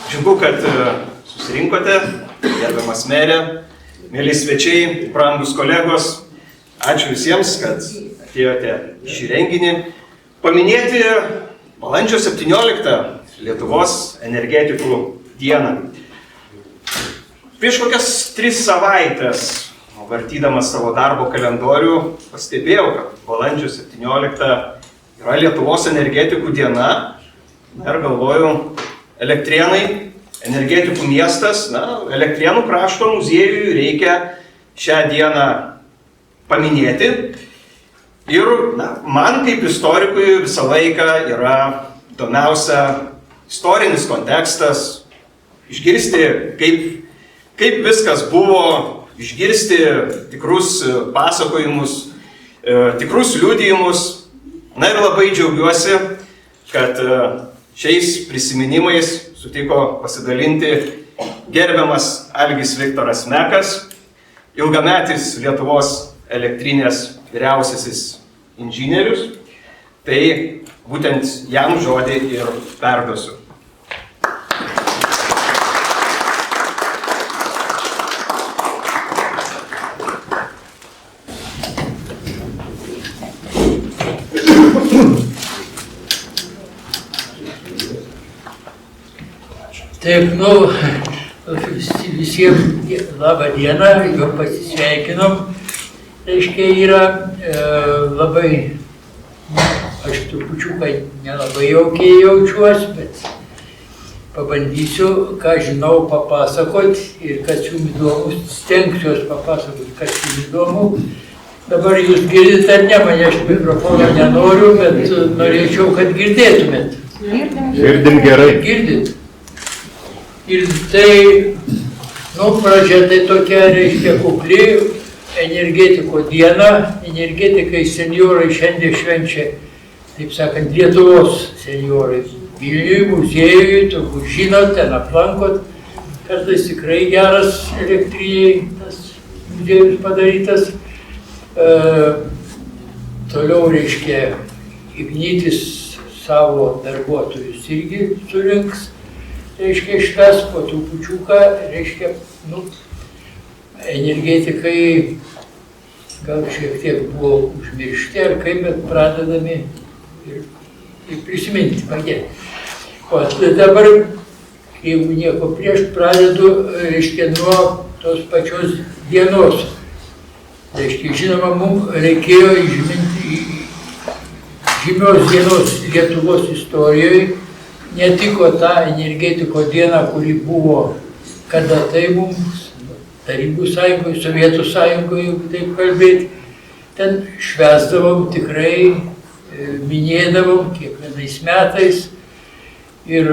Džiugu, kad susirinkote, gerbiamas merė, mėly svečiai, brangus kolegos. Ačiū visiems, kad atėjote šį renginį. Paminėti balandžio 17 Lietuvos energetikų dieną. Prieš kokias 3 savaitės, vartydamas savo darbo kalendorių, pastebėjau, kad balandžio 17 yra Lietuvos energetikų diena. Ir galvoju, Elektrėnai, energetikų miestas, Elektrėnų krašto muziejui reikia šią dieną paminėti. Ir man kaip istorikui visą laiką yra įdomiausia istorinis kontekstas, išgirsti, kaip viskas buvo, išgirsti tikrus pasakojimus, tikrus liudijimus. Ir labai džiaugiuosi, kad šiais prisiminimais sutiko pasidalinti gerbiamas Algis Viktoras Mekas, ilgametis Lietuvos elektrinės vyriausiasis inžinierius. Tai būtent jam žodį ir perduosiu. Taip, visiems labą dieną, jau pasisveikinom. Reiškia, yra labai, aš trupučiuką nelabai jaukiai jaučiuosi, bet pabandysiu, ką žinau, papasakot ir kas jums įdomu, stengsiuos papasakot, kas jums įdomu. Dabar jūs girdite ar ne, mane aš mikrofono nenoriu, bet norėčiau, kad girdėtumėt. Girdim gerai. Girdit. Ir tai, pradžia tai tokia, reiškia, kukli energetiko diena. Energetikai senjorai šiandien švenčia, taip sakant, Lietuvos senjorai. Vilniui, muziejui, turbūt žinot, ten aplankot. Kartais tikrai geras elektriniai tas muziejus padarytas. Toliau, reiškia, Ignitis savo darbuotojus irgi surinks. Reiškia, šves po trupučiuką, reiškia, energetikai gal šiek tiek buvo užmiršti ar kaip, bet pradedami ir prisiminti, padėti. O dabar, jeigu nieko prieš, pradedu, reiškia, nuo tos pačios dienos. Reiškia, žinoma, mums reikėjo įžyminti žymios dienos Lietuvos istorijoje. Netiko ta energetiko diena, kuri buvo kada tai mums, Tarybų sąjungoje, Sovietų sąjungoje, jeigu taip kalbėti. Ten švęsdavom tikrai, minėdavom kiekvienais metais. Ir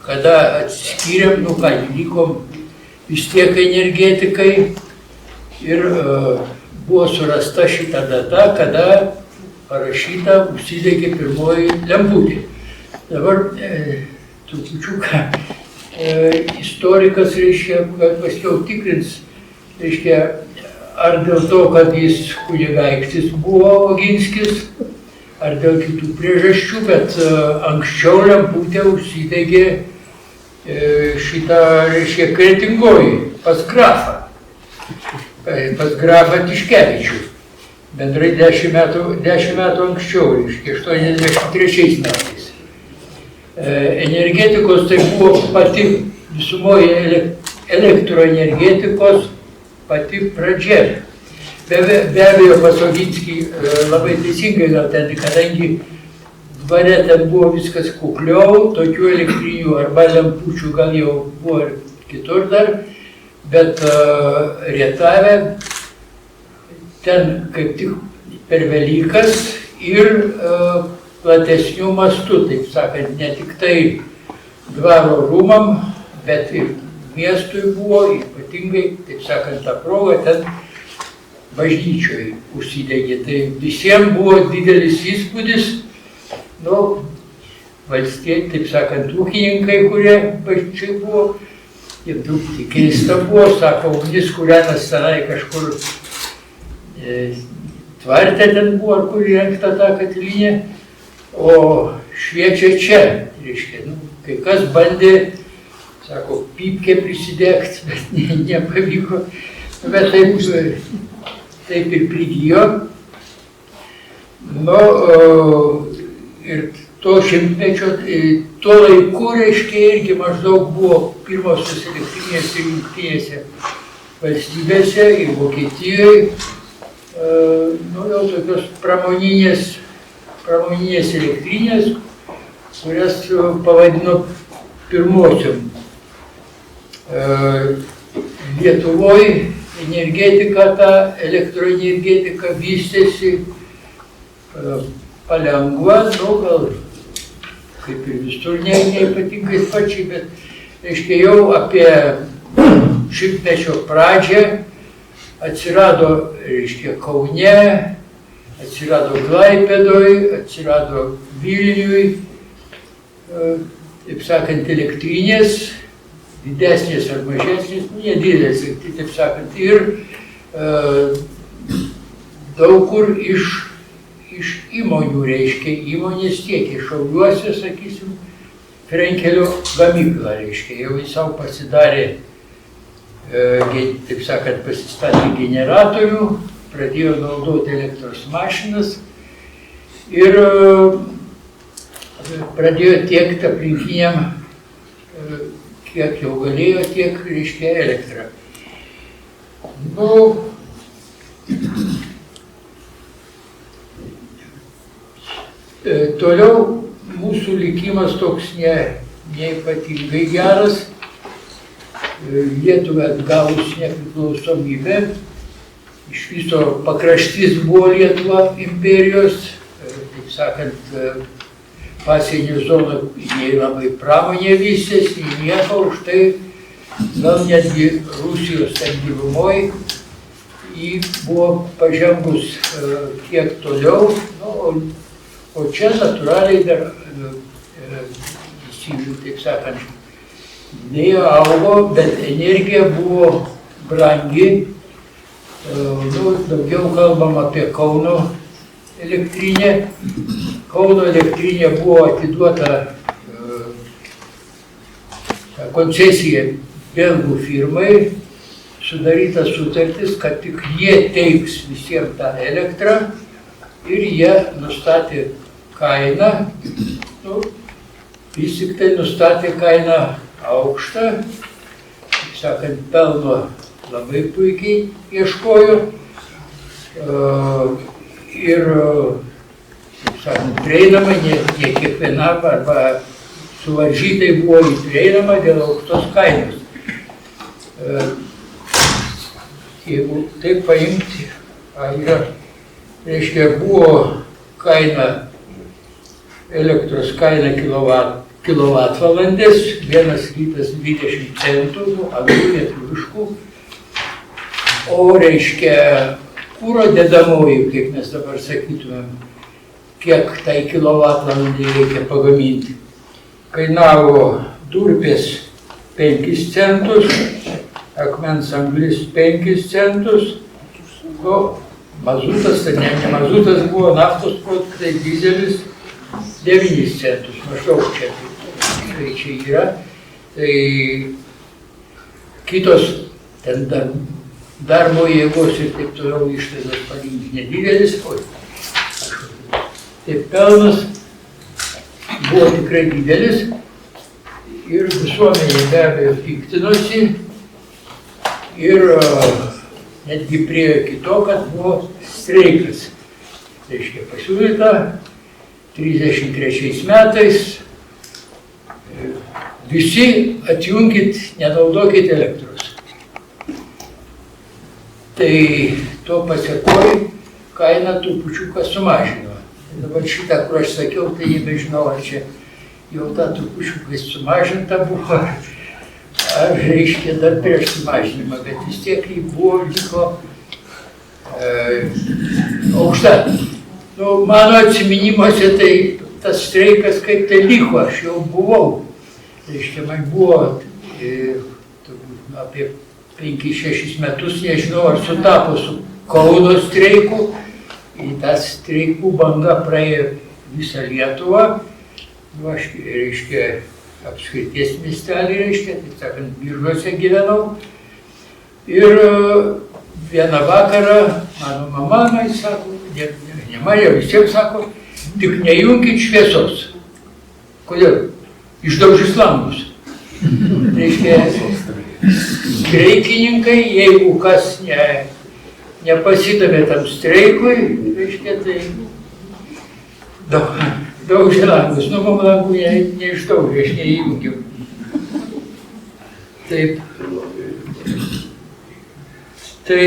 kada atsiskyrėm, likom vis tiek energetikai. Ir buvo surasta šita data, kada parašyta, užsidegė pirmoji lemputė. Dabar trupučiuką istorikas, reiškia, paskiau tikrins, reiškia, ar dėl to, kad jis kunigaikštis buvo Oginskis, ar dėl kitų priežasčių, bet anksčiau lemputė užsidegė šitą, reiškia, Kretingoji, pas grafą Tiškevičių. Bendrai 10 metų anksčiau, reiškia, 83 metais. Energetikos tai buvo pati visumoje elektroenergetikos pati pradžia. Be abejo, pas Oginskį labai teisingai gal ten, kadangi dvare ten buvo viskas kukliau, tokių elektrinių arba lempučių gal jau buvo ir kitur dar, bet Rietave ten kaip tik per Velykas ir platesnių mastų, taip sakant, ne tik tai dvaro rūmam, bet ir miestui buvo, ypatingai, taip sakant, ta proga ten bažnyčioje užsidegė. Tai visiems buvo didelis įspūdis, valstiečiai, taip sakant, ūkininkai, kurie bažnyčiai buvo, ir truputį keista buvo, sako, ugnis kūrenas senai kažkur tvarte ten buvo, ar kur įrengta ta katilinė, o šviečia čia, reiškia, kai kas bandė, sako, pypkę prisidegti, bet nepavyko. Bet taip ir prigijo. Nu, ir to šimtmečio, tuo laiku, reiškia, irgi maždaug buvo pirmosios elektrinės ir jungtinėse valstybėse, ir Vokietijoje, nu, jau tokios pramoninės elektrinės, kurias pavadino pirmosiom. Lietuvoje energetika, ta elektroenergetika vystėsi palengva, nu, gal kaip ir visur neypatingai sparčiai, bet reiškia jau apie šimtmečio pradžią atsirado, reiškia, Kaune, atsirado Klaipėdoj, atsirado Vilniuj, taip sakant, elektrinės, didesnės ar mažesnės, nedidelės, taip sakant, ir daug kur iš įmonių, reiškia, įmonės tiekė Šiauliuose, sakysim, Frenkelio gamyklą, reiškia, jau jis savo pasidarė, taip sakant, pasistatė generatorių, pradėjo naudoti elektros mašinas ir pradėjo tiekti aplinkiniam, kiek jau galėjo, tiek, reiškia, elektrą. Nu, toliau mūsų likimas toks neypatingai geras. Lietuvai atgavus nepriklausomybę, iš viso pakraštys buvo Lietuva imperijos, taip sakant, pasienio zona nei labai pramonė vystės, nei nieko, už tai gal netgi Rusijos ten gilumoje jį buvo pažengus kiek toliau, nu, o čia natūraliai dar, taip sakant, neaugo, bet energija buvo brangi. Nu, daugiau kalbam apie Kauno elektrinę. Kauno elektrinė buvo atiduota koncesija belgų firmai, sudaryta sutartis, kad tik jie teiks visiems tą elektrą ir jie nustatė kainą, nu, vis tik tai nustatė kainą aukštą, taip sakant, pelno labai puikiai ieškojo ir, taip sakant, prieinama, ne kiekvienam arba suvaržytai buvo įprieinama dėl aukštos kainos. Jeigu taip paimti, reiškia, buvo kaina, elektros kaina kilovatvalandės, vienas rytas 20 centų, anglų lietuviškų, o reiškia, kuro dedamoji, kaip mes dabar sakytumėm, kiek tai kilovatvalandai reikia pagaminti, kainavo durpės 5 centus, akmens anglis 5 centus, o mazutas, ne mazutas buvo, naftos produktai, dizelis 9 centus, maždaug čia skaičiai yra. Tai kitos ten darbo jėgos ir taip toliau išlaidos palyginti nedidelis. Tai pelnas buvo tikrai didelis ir visuomenė be abejo piktinosi ir netgi priėjo iki to, kad buvo streikas. Reiškia, pasiūlyta 33 metais visi atjunkit, nenaudokit elektros. Tai to pasekoj kaina trupučiuką sumažino. Dabar šitą, kur aš sakiau, tai nebežinau, ar čia jau ta trupučiukai sumažinta buvo, ar reiškia dar prieš sumažinimą, bet vis tiek jį buvo, liko aukšta. Nu, mano atsiminimuose tai tas streikas kaip tai liko, aš jau buvau. Reiškia, man buvo apie 5-6 metus, nežinau, ar sutapo su Kauno streiku. Į tą streikų bangą praėjo visą Lietuvą. Nu, aš, reiškia, apskrities miestelį, reiškia, taip sakant, Biržuose gyvenau. Ir vieną vakarą mano mama, man sako, ne man, jau visiems sako, tik nejunkit šviesos. Kodėl? Išdaužys langus. Reiškia, streikininkai, jeigu kas nepasidavė tam streikui, reiškia, tai daužė langus. Nu, mum langų neišdaužė, aš neįjungiau. Taip. Tai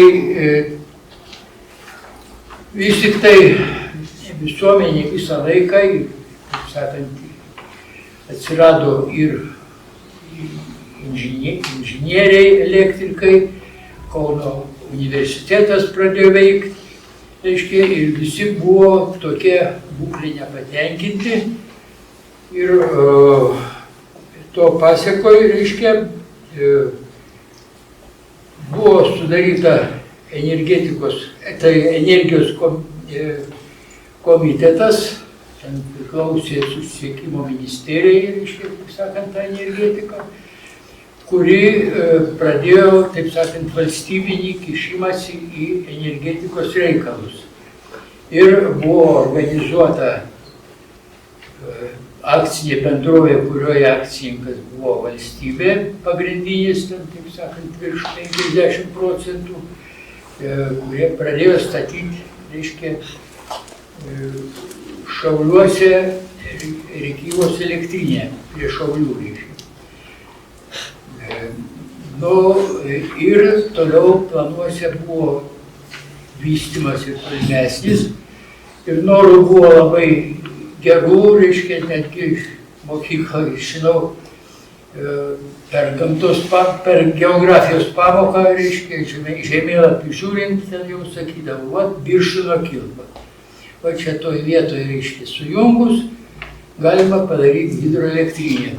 vis tik tai visuomenė visą laiką, kaip sakant, atsirado ir inžinieriai, elektrikai, Kauno universitetas pradėjo veikti, reiškia, ir visi buvo tokie būklė nepatenkinti. Ir to pasiekoje, reiškia, buvo sudaryta energijos komitetas, ten priklausė susisiekimo ministerijai, reiškia, taip sakant, tą energetiką, kuri pradėjo, taip sakant, valstybinį kišimąsi į energetikos reikalus. Ir buvo organizuota akcinė bendrovė, kurioje akcininkas buvo valstybė pagrindinis, ten, taip sakant, virš 50%, kurie pradėjo statyti, reiškia, Šauliuose Rėkyvos elektrinė prie Šaulių, reiškia. Nu, ir toliau planuose buvo vystymas ir tolimesnis. Ir norų buvo labai gerų, reiškia, netgi mokyklą, žinau, per geografijos pamoką, reiškia, žemėlapį žiūrint, ten jau sakydavo, va, Birštono kilpa. Va čia toj vietoje, reiškia, sujungus, galima padaryti hidroelektrinę.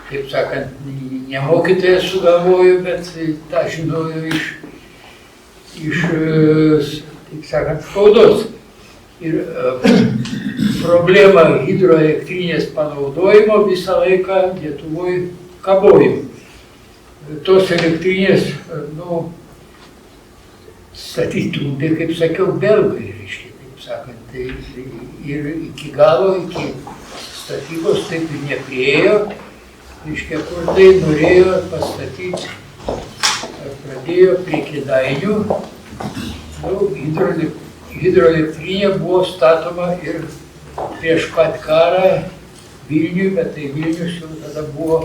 Taip sakant, ne mokytojas sugalvoju, bet tą žinojo iš taip sakant, spaudos. Ir problema hidroelektrinės panaudojimo visą laiką Lietuvoje kabojo. Tos elektrinės, nu, statytų, tai kaip sakiau, belgai, reiškia. Sakant, tai ir iki galo, iki statybos taip ir nepriėjo, reiškia, kur tai norėjo pastatyti, pradėjo prie Kėdainių, hidroelektrinė buvo statoma ir prieš pat karą Vilniui, bet tai Vilnius jau tada buvo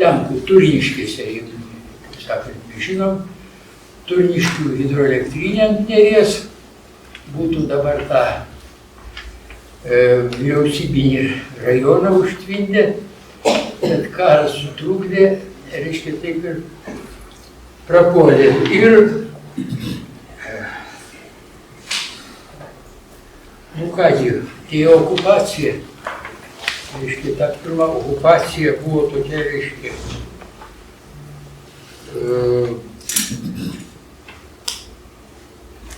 Lenkų, Turniškėse, kaip sakant, žinom, Turniškių hidroelektrinė ant Neries. Būtų dabar tą vyriausybinį rajoną užtvindę, bet karas sutrukdė, reiškia, taip ir prapuolė. Ir, nu kągi, tai okupacija, reiškia, ta pirma okupacija buvo tokia, reiškia,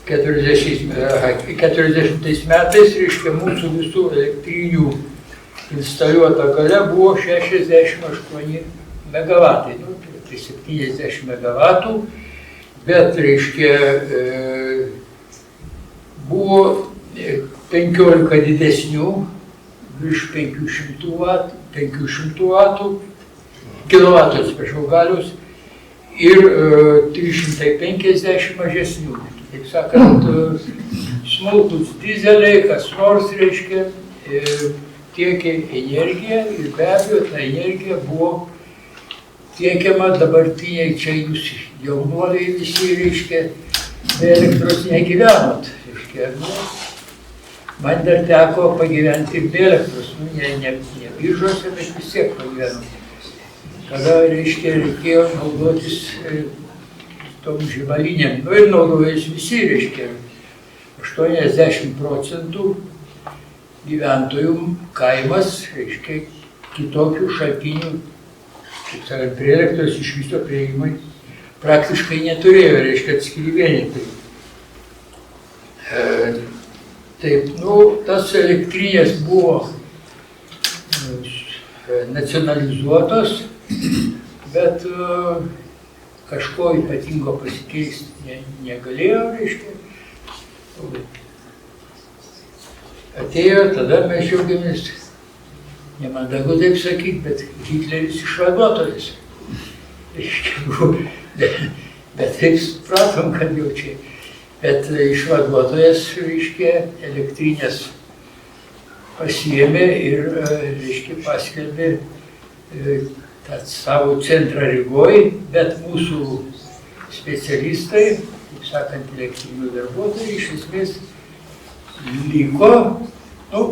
40 metais, reiškia, mūsų visų elektrinių instaliuota galia buvo 68 megavatai, nu, tai 70 megavatų, bet, reiškia, buvo 15 didesnių, virš 500 vatų, kilovatų, atsiprašau, galios, ir 350 mažesnių. Taip sakant, smulkus dizeliai, kas nors, reiškia, tiekė energiją ir be abejo ta energija buvo tiekiama dabartiniai, čia jūs jaunuoliai visi, reiškia, be elektros negyvenot. Reiškia, nu, man dar teko pagyventi ir be elektros, nu, ne Biržuose, bet vis tiek pagyvenau. Kada, reiškia, reikėjo naudotis tom žibalinėm, nu ir naudojasi visi, reiškia, 80% gyventojų kaimas, reiškia, kitokių šaltinių, kaip sakant, prie elektros iš viso prieimai praktiškai neturėjo, reiškia, atskiri vienetai. Taip, nu, tas elektrinės buvo nacionalizuotos, bet kažko ypatingo pasikeisti negalėjo, reiškia. Atėjo, tada mes džiaugiamės, nemandagu taip sakyti, bet Hitleris išvaduotojas. Bet taip supratom, kad jau čia. Bet išvaduotojas, reiškia, elektrinės pasiėmė ir, reiškia, paskelbė tą savo centrą Rygoj, bet mūsų specialistai, taip sakant, elektrinių darbuotojai, iš esmės liko.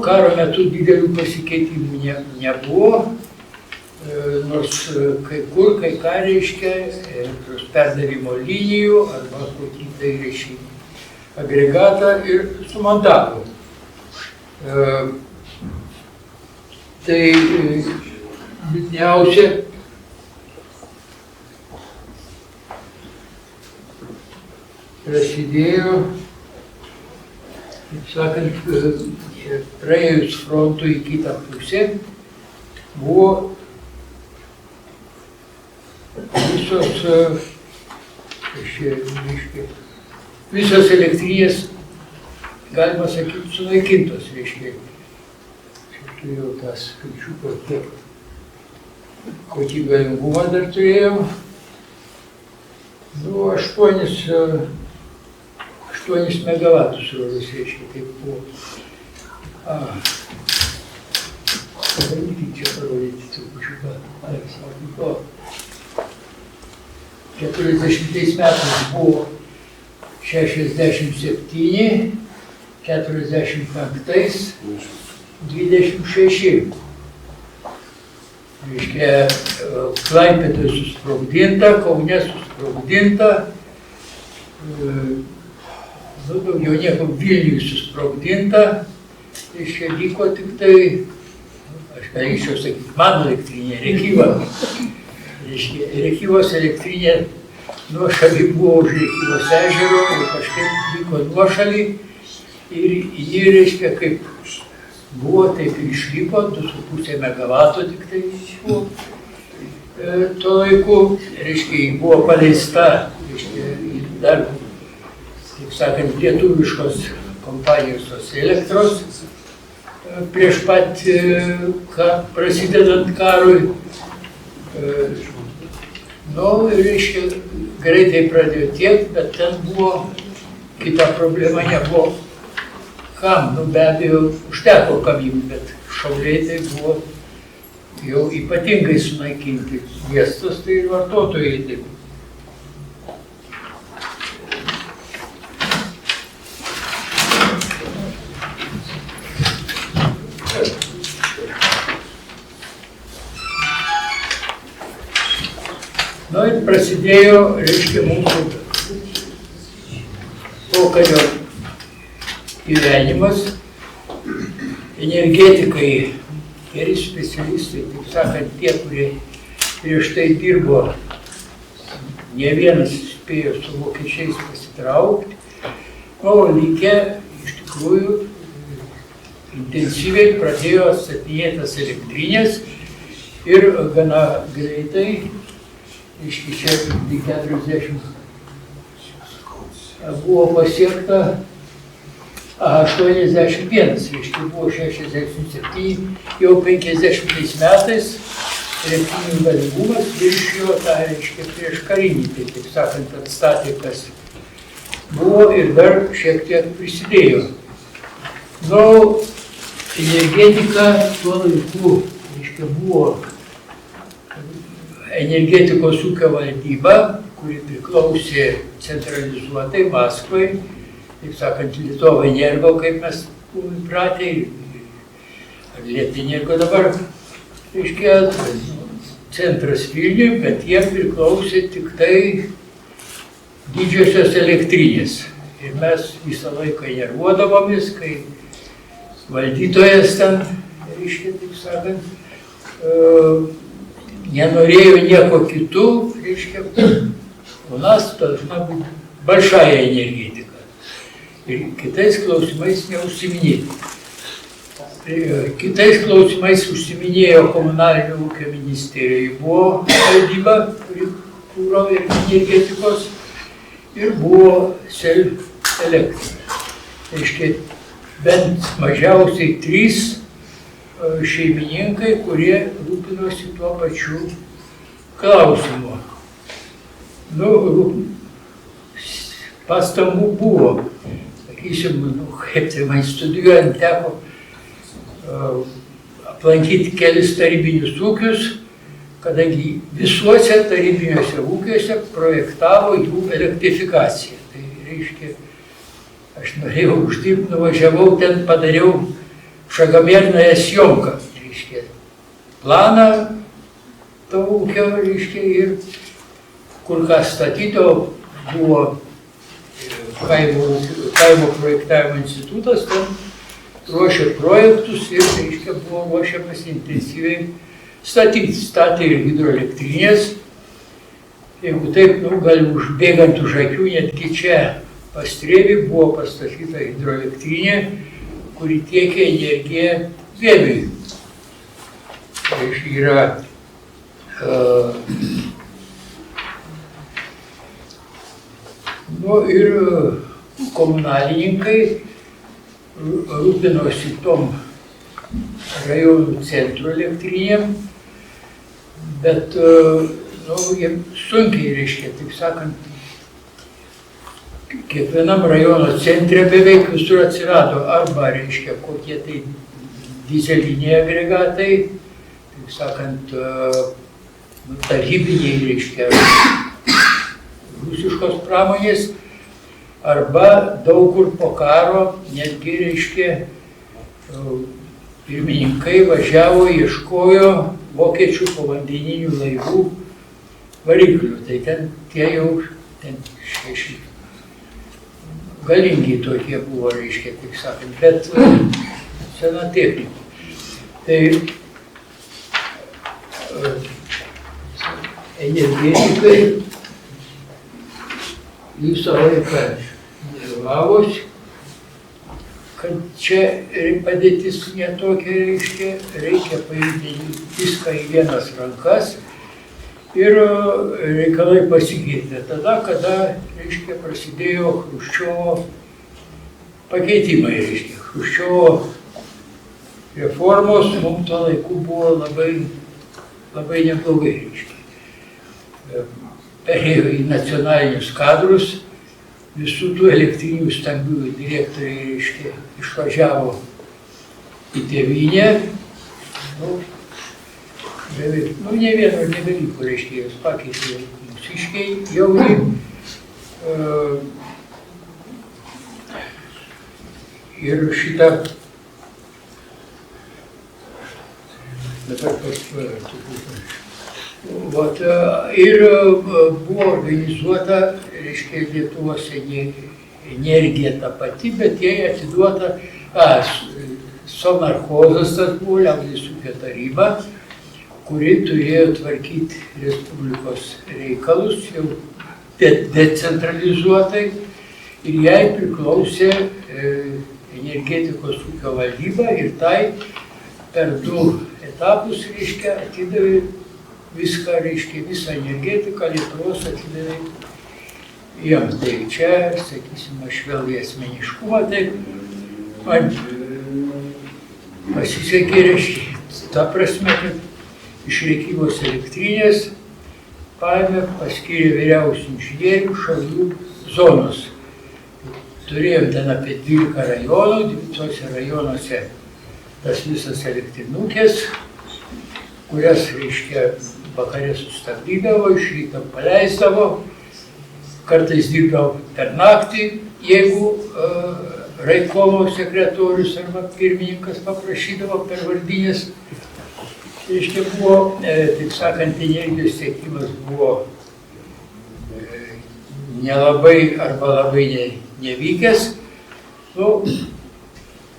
Karo metu didelių pasikeitimų nebuvo, nors kai kur, kai ką reiškia, elektros perdavimo linijų arba kokį tai reiškia agregatą ir sumontavo. Tai liūdniausia, prasidėjo, taip sakant, praėjus frontų į kitą pusę, buvo visos elektrinės, galima sakyti, sunaikintos, reiškia. Šitų jau tas skaičiuko, kokį galingumą dar turėjom. 8 megavatus rodos, reiškia, taip buvo. Padaryti čia parodyti trupučiuką. 40 metais buvo 67, 45, 26. Reiškia, Klaipėdoj susprogdinta, Kaune susprogdinta, daugiau nieko Vilniuj susprogdinta, reiškia, liko tik tai, aš galėčiau sakyti, mano elektrinė, Rėkyva. Reiškia, Rėkyvos elektrinė nuošaly buvo už Rėkyvos ežero ir kažkaip liko nuošaly ir ji, reiškia, kaip buvo, taip ir išliko, 2,5 megavato tik tai buvo. Tuo laiku, reiškia, buvo paleista, reiškia, dar, taip sakant, lietuviškos kompanijos tos elektros prieš pat prasidedant karui. Reiškia, greitai pradėjo tiekt, bet ten buvo kita problema, nebuvo kam, be abejo, užteko kam jums, bet šauliai tai buvo jau ypatingai sunaikinti. Miestas tai ir vartotojai taip. Ir prasidėjo, reiškia, mūsų pokario gyvenimas. Energetikai, geri specialistai, taip sakant, tie, kurie prieš tai dirbo, ne vienas spėjo su vokiečiais pasitraukti, o likę iš tikrųjų intensyviai pradėjo atstatinėti tas elektrinės ir gana greitai, iš čia 40 buvo pasiekta 81, reiškia buvo 67, jau 50 metais elektrinių galingumas viršijo tą, reiškia, prieš karinį, tai taip sakant, atstatė, kas buvo ir dar šiek tiek prisidėjo. Energetika tuo laiku, reiškia, buvo energetikos ūkio valdyba, kuri priklausė centralizuotai Maskvai, taip sakant, Lietuva-Energo, kaip mes buvome įpratę, ar Lietuva-Energo dabar, reiškia, centras Vilniuje, bet jie priklausė tik tai didžiosios elektrinės. Ir mes visą laiką nervuodavomės, kai valdytojas ten, reiškia, taip sakant, nenorėjo nieko kitų, reiškia, у нас должна быть большая энергетика. И kitais klausimais neužsiminėti. Kitais klausimais užsiminėjo komunalinio ūkio ministerijoje. Buvo valdyba, kuri kūro ir energetikos, ir buvo SEL elektra. Tai reiškia, bent mažiausiai 3 šeimininkai, kurie rūpinosi tuo pačiu klausimu. Pastangų buvo. Sakysim, kaip tai man studijuojant teko aplankyti kelis tarybinius ūkius, kadangi visuose tarybiniuose ūkiuose projektavo jų elektrifikaciją. Tai reiškia, aš norėjau uždirbti, nuvažiavau ten, padariau šagamernąją sjomką, reiškia, planą to ūkio, reiškia, ir kur ką statyto buvo kaimo projektavimo institutas, ten ruošė projektus ir, reiškia, buvo ruošiamas intensyviai statyti. Statė ir hidroelektrinės. Jeigu taip, galim užbėgant už akių, netgi čia pas Strėvį buvo pastatyta hidroelektrinė, kuri tiekia energiją Vėbiui. Tai yra ir komunalininkai rūpinosi tom rajonų centro elektrinėm, bet jie sunkiai, reiškia, taip sakant, kiekvienam rajono centre beveik visur atsirado arba, reiškia, kokie tai dizeliniai agregatai, taip sakant, tarybiniai, reiškia, rusiškos pramonės, arba daug kur po karo netgi, reiškia, pirmininkai važiavo, ieškojo vokiečių povandeninių laivų variklių. Tai ten tie jau 6 galingi tokie buvo, reiškia, taip sakant, bet sena technika. Tai energetikai visą laiką dalyvavosi, kad čia padėtis netokia, reiškia, reikia paimti viską į vienas rankas ir reikalai pasikeitė. Tada, kada, reiškia, prasidėjo Chruščiovo pakeitimai, reiškia, Chruščiovo reformos mums tuo laiku buvo labai neblogai, reiškia. Perėjo į nacionalinius kadrus, visų tų elektrinių stambiųjų direktoriai, reiškia, išvažiavo į tėvynę. Ne vieno nebeliko, reiškia, jos pakeitė mūsiškiai jauni. Ir šitą dabar ir buvo organizuota, reiškia, Lietuvos energija ta pati, bet jai atiduota Sonarchozas, tas buvo Liaudies ūkio taryba, kuri turėjo tvarkyti Respublikos reikalus jau decentralizuotai, ir jai priklausė energetikos ūkio valdyba, ir tai per 2 etapus, reiškia, atidavė viską, reiškia, visą energetiką Lietuvos atidavė jiem. Tai čia, sakysim, aš vėl į asmeniškumą, tai man pasisekė, reiškia, ta prasme, kad iš Rėkyvos elektrinės paėmė, paskyrė vyriausių inžinierių šalių zonos. Turėjom ten apie 12 rajonų, 9 rajonuose tas visas elektrinukės, kurias, reiškia, vakare sustabdydavo, iš ryto paleisdavo, kartais dirbdavo per naktį, jeigu Raikovo sekretorius arba pirmininkas paprašydavo per vardinės. Reiškia, buvo, taip sakant, energijos tiekimas buvo nelabai arba labai nevykęs.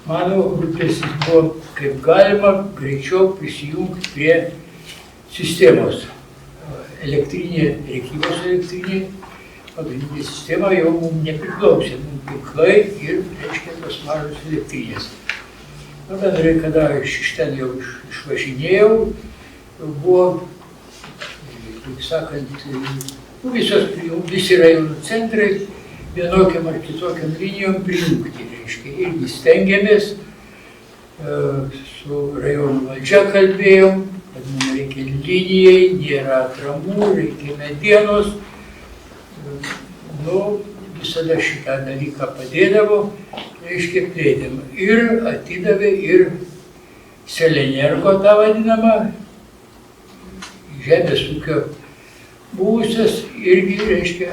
Mano rūpestis buvo, kaip galima greičiau prisijungti prie sistemos. Elektrinė, Rėkyvos elektrinė, pagrindinė sistema jau mums nepriklausė, mums tinklai ir, reiškia, tos mažos elektrinės. Na, bendrai, kada aš iš ten jau išvažinėjau, jau buvo, taip sakant, visi rajonų centrai vienokiam ar kitokiam linijom prijungti, reiškia. Irgi stengiamės, su rajonų valdžia kalbėjom, kad mums reikia linijai, nėra atramų, reikia medienos. Nu, visada šitą dalyką padėdavo, reiškia, plėtėm. Ir atidavė ir Selenergo tą vadinamą, žemės ūkio buvusias, irgi, reiškia,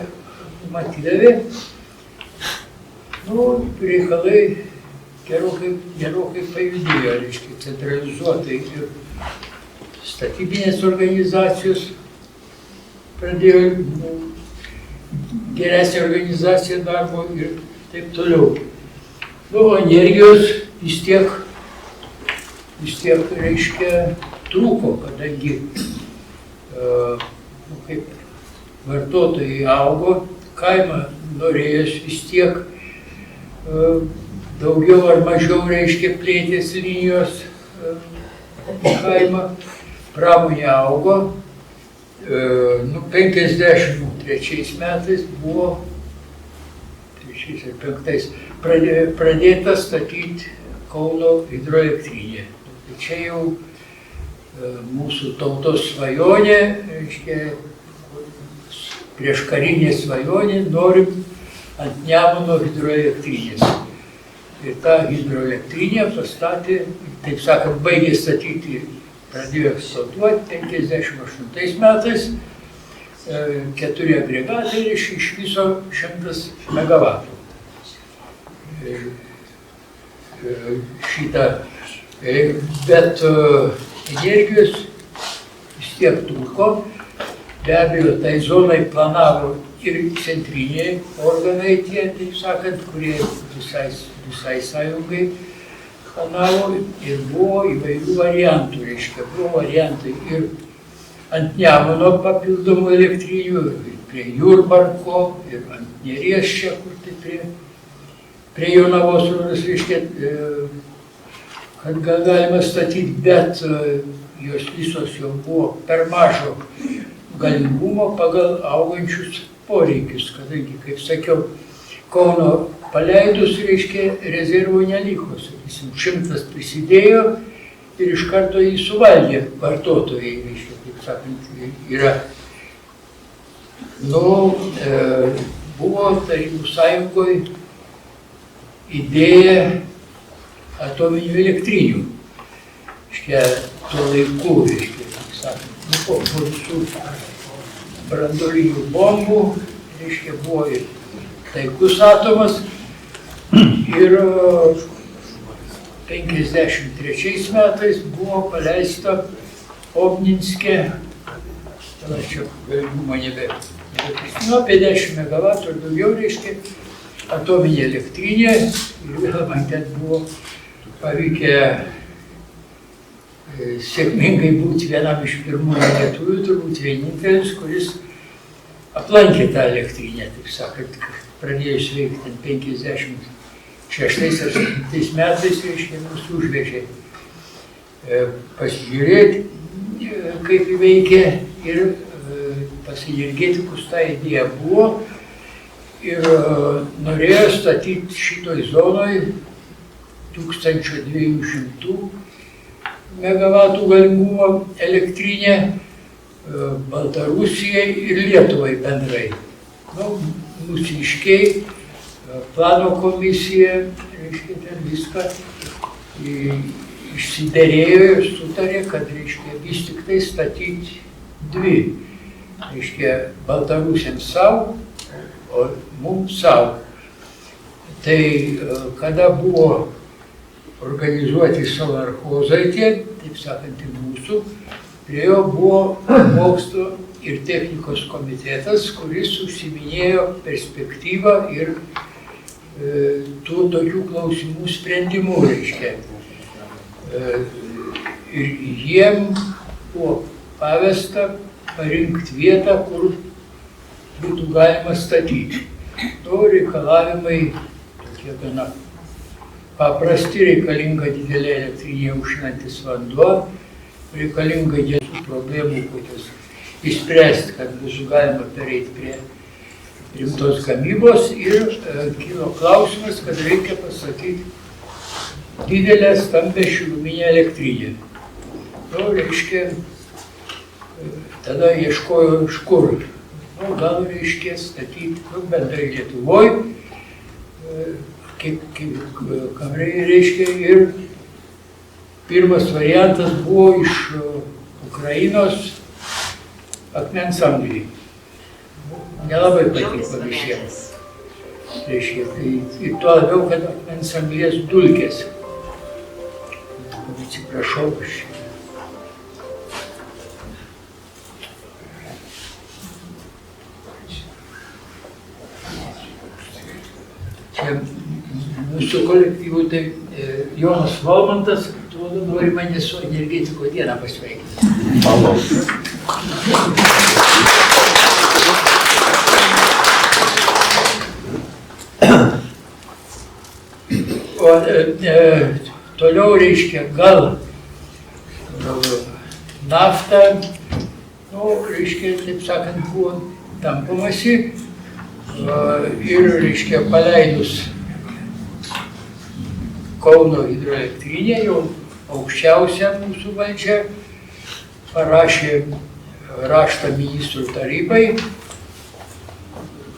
atidavė. Nu, reikalai gerokai pajudėjo, reiškia, centralizuotai ir statybinės organizacijos pradėjo geresnė organizacija darbo ir taip toliau. Nu, energijos vis tiek, reiškia, trūko, kadangi kaip vartotojai augo, kaimą norėjęs vis tiek daugiau ar mažiau, reiškia, plėtės linijos kaimą, pramonė augo. 53 metais buvo, 3 ar 5, pradėta statyti Kauno hidroelektrinė. Tai čia jau mūsų tautos svajonė, reiškia, prieškarinė svajonė, norim ant Nemuno hidroelektrinės. Ir tą hidroelektrinę pastatė, taip sakant, baigė statyti, pradėjo eksploatuoti 58 metais, 4 agregatai ir iš viso 100 megavatų. Šitą, bet energijos vis tiek trūko. Be abejo, tai zonai planavo ir centriniai organai tie, taip sakant, kurie visai sąjungai planavo ir buvo įvairių variantų, reiškia, buvo variantai ir ant Nemuno papildomų elektrinių, ir prie Jurbarko, ir ant Neries čia, kur tai prie Jonavos, reiškia, kad galima statyti, bet jos visos jau buvo per mažo galingumo pagal augančius poreikius, kadangi, kaip sakiau, Kauno paleidus, reiškia, rezervų neliko, sakysim, 100 prisidėjo ir iš karto jį suvaldė vartotojai, reiškia, kaip sakant, yra. Nu, buvo Tarybų Sąjungoje idėja atominių elektrinių, reiškia, tuo laiku, reiškia, kaip sakant, po visų branduolinių bombų, reiškia, buvo ir taikus atomas ir 53 metais buvo paleista Obninske, tada čia galingumo apie 10 megavatų ir daugiau, reiškia, atominė elektrinė ir vėl man ten buvo pavykę sėkmingai būti vienam iš pirmųjų lietuvių, turbūt vienintelis, kuris aplankė tą elektrinę, taip sakant, pradėjus veikti 56 ar 7 metais, reiškia, mus užvežė pasižiūrėti, kaip veikia ir pas energetikus ta idėja buvo ir norėjo statyti šitoj zonoj 1200 megavatų galingumo elektrinę Baltarusijai ir Lietuvai bendrai. Nu, mūsiškiai, plano komisija, reiškia, ten viską išsiderėjo ir sutarė, kad, reiškia, vis tik tai statyti 2. Reiškia, Baltarusiams savo, o mums savo. Tai kada buvo organizuoti solarhozai tie, taip sakant, ir mūsų, prie jo buvo mokslo ir technikos komitetas, kuris užsiminėjo perspektyvą ir tų tokių klausimų sprendimų, reiškia. Ir jiem buvo pavesta parinkti vietą, kur būtų galima statyti. To reikalavimai tokie gana paprasti, reikalinga didelė elektrinė aušinantis vanduo, reikalinga dėl problemų, kokios išspręsti, kad būtų galima pereiti prie rimtos gamybos ir kilo klausimas, kad reikia pasakyti didelę stambę šiluminę elektrinę. Nu, reiškia, tada ieškojo iš kur. Nu, gal reiškia statyti, bendrai Lietuvoj, kamrai reiškia, ir pirmas variantas buvo iš Ukrainos akmens anglį. Nelabai patiko visiems. Reiškia, ir tuo labiau, kad akmens anglies dulkės. Atsiprašau, čia mūsų kolektyvų, tai Jonas Valmantas, atrodo, nori mane su energetiko dieną pasveikinti. O toliau reiškia, gal naftą, nu, reiškia, taip sakant, buvo tampamasi ir, reiškia, paleidus Kauno hidroelektrinė, jau aukščiausia mūsų valdžia, parašė raštą ministrų tarybai,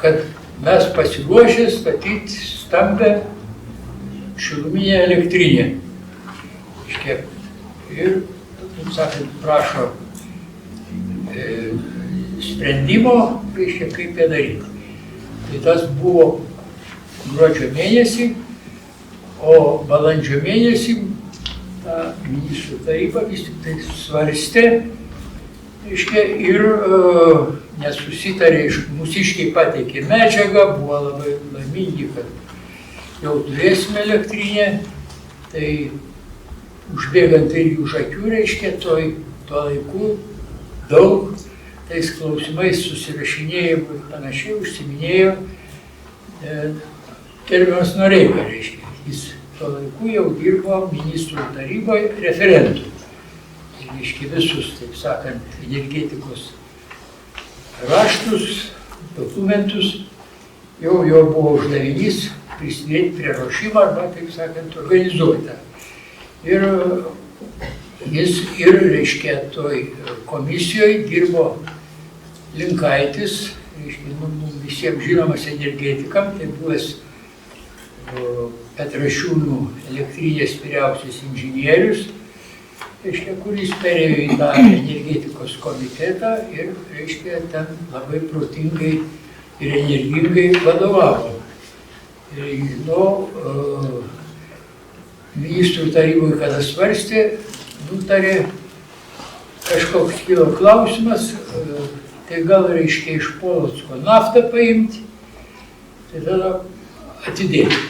kad mes pasiruošę statyti stambę šiluminę elektrinę. Ir, taip sakant, prašo sprendimo, reiškia, kaip ją daryti. Tai tas buvo gruodžio mėnesį, o balandžio mėnesį ta ministrų taryba vis tik tai svarstė, reiškia, ir nesusitarė, mūsiškiai pateikė medžiagą, buvo labai laimingi, kad jau turėsime elektrinę, tai užbėgant ir už akių, reiškia, tuo laiku daug tais klausimais susirašinėjimų ir panašiai užsiminėjo gerbiamas Noreika, reiškia. Jis tuo laiku jau dirbo ministrų taryboje referentų. Reiškia, visus, taip sakant, energetikos raštus, dokumentus, jau buvo uždavinys prisidėti prie ruošimo arba, taip sakant, organizuoti. Ir jis ir, reiškia, toj komisijoje dirbo Linkaitis, reiškia, visiems žinomas energetikam, tai buvęs Petrašiūnų elektrinės vyriausias inžinierius, reiškia, kuris perėjo į tą energetikos komitetą ir, reiškia, ten labai protingai ir energingai vadovavo. Ministrų taryboje, kada svarstė, nutarė, kažkoks kilo klausimas, tai gal, reiškia, iš Polocko naftą paimti, tai tada atidėti.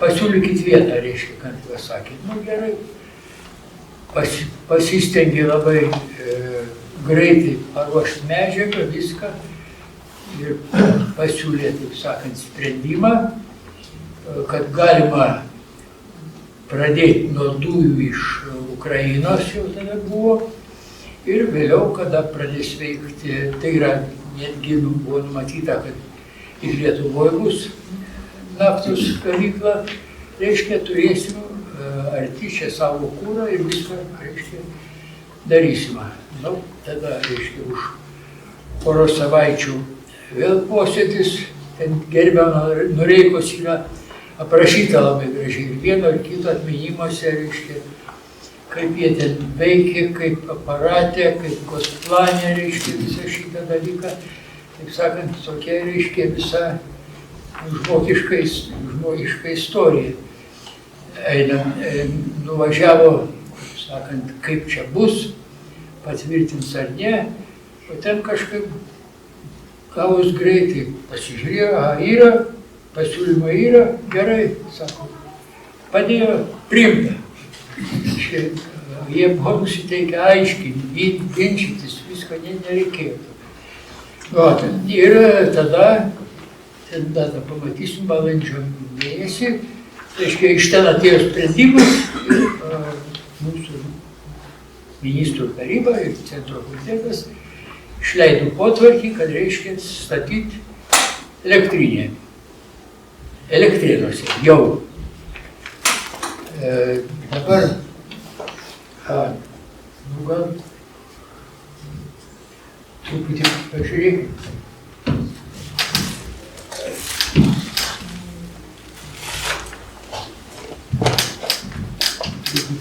Pasiūlykit vietą, reiškia, kad pasakė. Nu, gerai, pasistengė labai greitai paruošti medžiagą, viską, ir pasiūlė, taip sakant, sprendimą, kad galima pradėti nuo dujų iš Ukrainos, jau tada buvo, ir vėliau, kada pradės veikti, tai yra netgi buvo numatyta, kad ir Lietuvoje bus naftos gavykla, reiškia, turėsim arti čia savo kūrą ir viską, reiškia, darysime. Nu, tada, reiškia, už poros savaičių vėl posėdis, ten gerbiamo Noreikos yra aprašyta labai gražiai ir vieno ir kito atminimuose, reiškia, kaip jie ten veikė, kaip aparatė, kaip kosplanė, reiškia, visą šitą dalyką. Taip sakant, tokia, reiškia, visa žmogiška istorija. Nuvažiavo, sakant, kaip čia bus, patvirtins ar ne, o ten kažkaip gavus greitai pasižiūrėjo, yra, pasiūlymai yra, gerai, sako, padėjo, priimta. Jie buvo nusiteikę aiškinti, ginčytis, visko nereikėjo. Ir tada ten datą pamatysim balandžio mėnesį. Reiškia, iš ten atėjo sprendimas ir mūsų ministrų taryba ir centro komitetas išleido potvarkį, kad reiškia statyti elektrinę. Elektrėnuose jau. Dabar, gal truputį pažiūrėkime.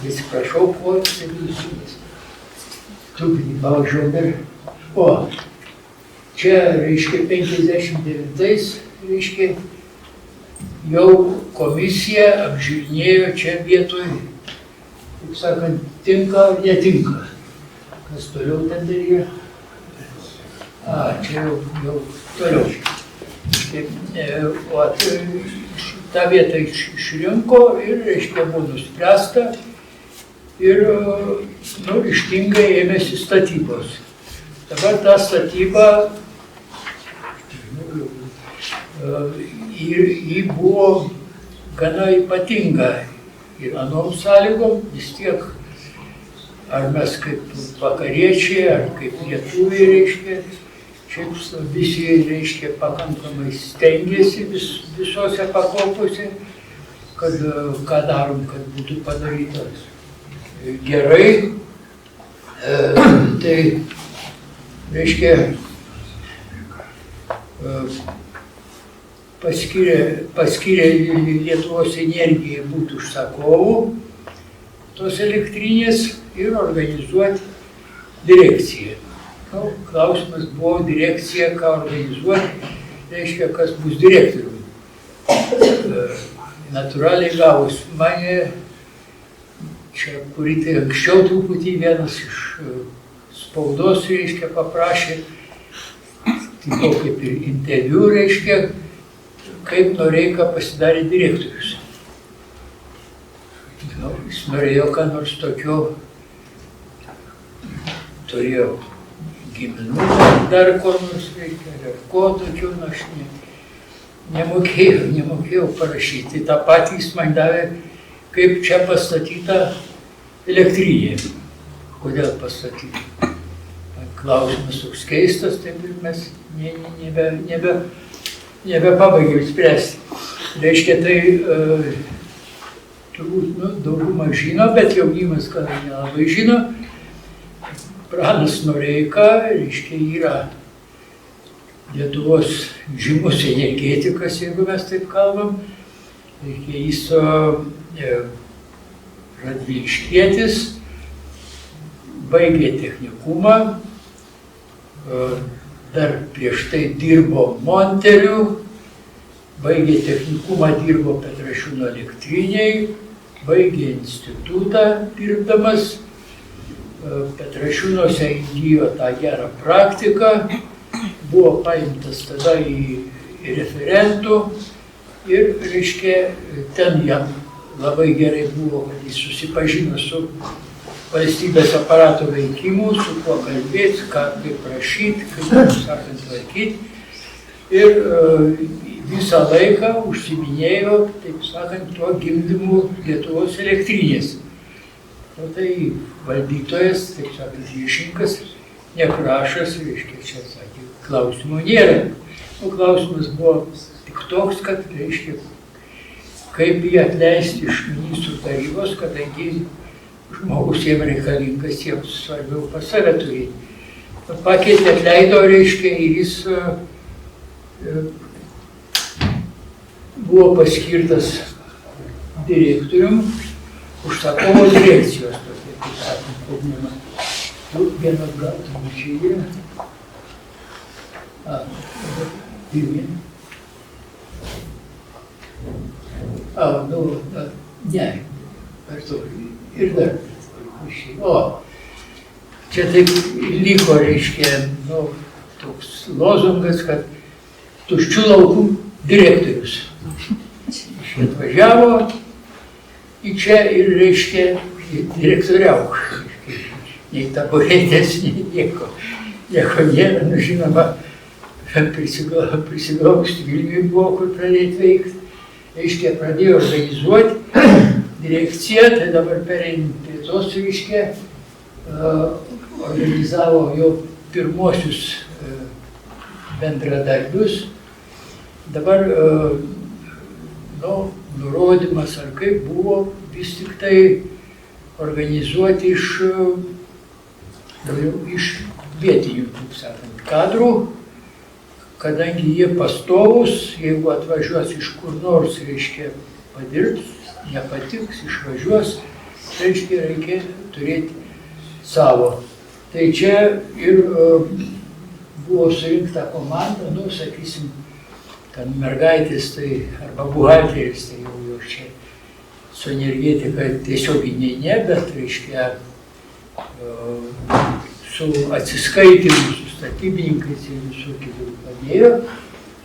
Atsiprašau, truputį paužiau dar. O, čia, reiškia, 59, reiškia, jau komisija apžiūrinėjo čia vietoj, taip sakant, tinka ar netinka. Kas toliau ten darė? Čia jau toliau. O tą vietą išrinko ir, reiškia, buvo nuspręsta ir ryžtingai ėmėsi statybos. Dabar ta statyba, ji buvo gana ypatinga ir anom sąlygom, vis tiek, ar mes kaip vakariečiai, ar kaip lietuviai, reiškia, šiaip visi, reiškia, pakankamai stengiasi visose pakopose, kad ką darom, kad būtų padaryta gerai. Tai, reiškia, paskyrė Lietuvos energijai būti užsakovų tos elektrinės ir organizuoti direkciją. Klausimas buvo direkcija, ką organizuoti, reiškia, kas bus direktoriumi. Natūraliai gavus mane, čia kurį tai anksčiau truputį vienas iš spaudos, reiškia, paprašė, tipo kaip ir interviu, reiškia, kaip Noreika pasidarė direktorius. Jis norėjo ką nors tokio, turėjo giminų, dar ko nors reikia, ar ko tokio, aš nemokėjau parašyti. Ta patį jis man davė, kaip čia pastatyta elektrinė. Kodėl pastatyta? Klausimas toks keistas, taip ir mes nebepabaigėm spręsti. Reiškia, tai turbūt dauguma žino, bet jaunimas gal nelabai žino. Pranas Noreika, reiškia, yra Lietuvos žymus energetikas, jeigu mes taip kalbam. Reiškia, jis radviliškietis, baigė technikumą, dar prieš tai dirbo Monteliu, baigė technikumą, dirbo Petrašiūnų elektriniai, baigė institutą dirbdamas, Petrašiūnuose įgijo tą gerą praktiką, buvo paimtas tada į referentų ir, reiškia, ten jam labai gerai buvo, kad jis susipažino su valstybės aparato veikimu, su kuo kalbėti, ką kaip rašyti, kaip, sakant, tvarkyti. Ir visą laiką užsiminėjo, taip sakant, tuo gimdymu Lietuvos elektrinės. O tai valdytojas, taip sakant, ryšininkas, Nekrašas, reiškia, čia sakė, klausimų nėra. Klausimas buvo tik toks, kad, reiškia, kaip jį atleisti iš ministrų tarybos, kadangi žmogus jiems reikalingas, jiems svarbiau pas save turėti. Pakeitė, atleido, reiškia, ir jis buvo paskirtas direktorium, užsakovo direkcijos, tokia, kaip sakant, vadinama. Vienas gal turbūt čia yra. Pirmien. Ne, per to. Ir dar. O, čia taip liko, reiškia, toks lozungas, kad tuščių laukų direktorius. Jis atvažiavo į čia ir, reiškia, direktoriauk. Nei taburetės, nei nieko nėra, žinoma, prisiglausti Vilniui buvo, kur pradėti veikti. Reiškia, pradėjo organizuoti direkciją, tai dabar pereinant prie tos, reiškia, organizavo jo pirmosius bendradarbius. Dabar nurodymas ar kaip buvo vis tik tai organizuoti iš vietinių, taip sakant, kadrų, kadangi jie pastovus, jeigu atvažiuos iš kur nors, reiškia, padirbs, nepatiks, išvažiuos, reiškia, reikia turėti savo. Tai čia ir buvo surinkta komanda, sakysim, ten mergaitės tai, arba buhalteris, tai jau čia su energetika tiesioginė ne, bet, reiškia, su atsiskaitimu, su statybininkais ir visų kitų padėjo.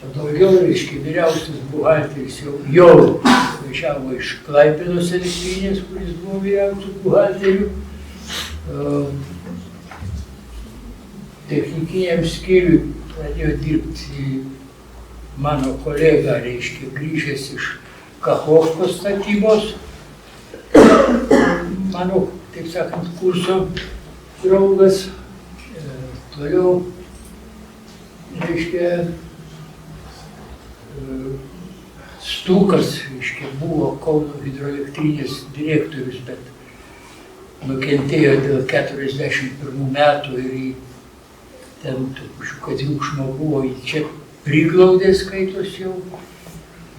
O daugiau, reiškia, vyriausias buhalteris jau važiavo iš Klaipėdos elektrinės, kuris buvo vyriausias buhalterių. Technikiniam skyriui pradėjo dirbti mano kolega, reiškia, grįžęs iš Kachovkos statybos, mano, taip sakant, kurso draugas. Toliau, reiškia, Stukas, reiškia, buvo Kauno hidroelektrinės direktorius, bet nukentėjo dėl 41 metų ir ten kažkokio triukšmo buvo, jį čia priglaudė skaitos jau,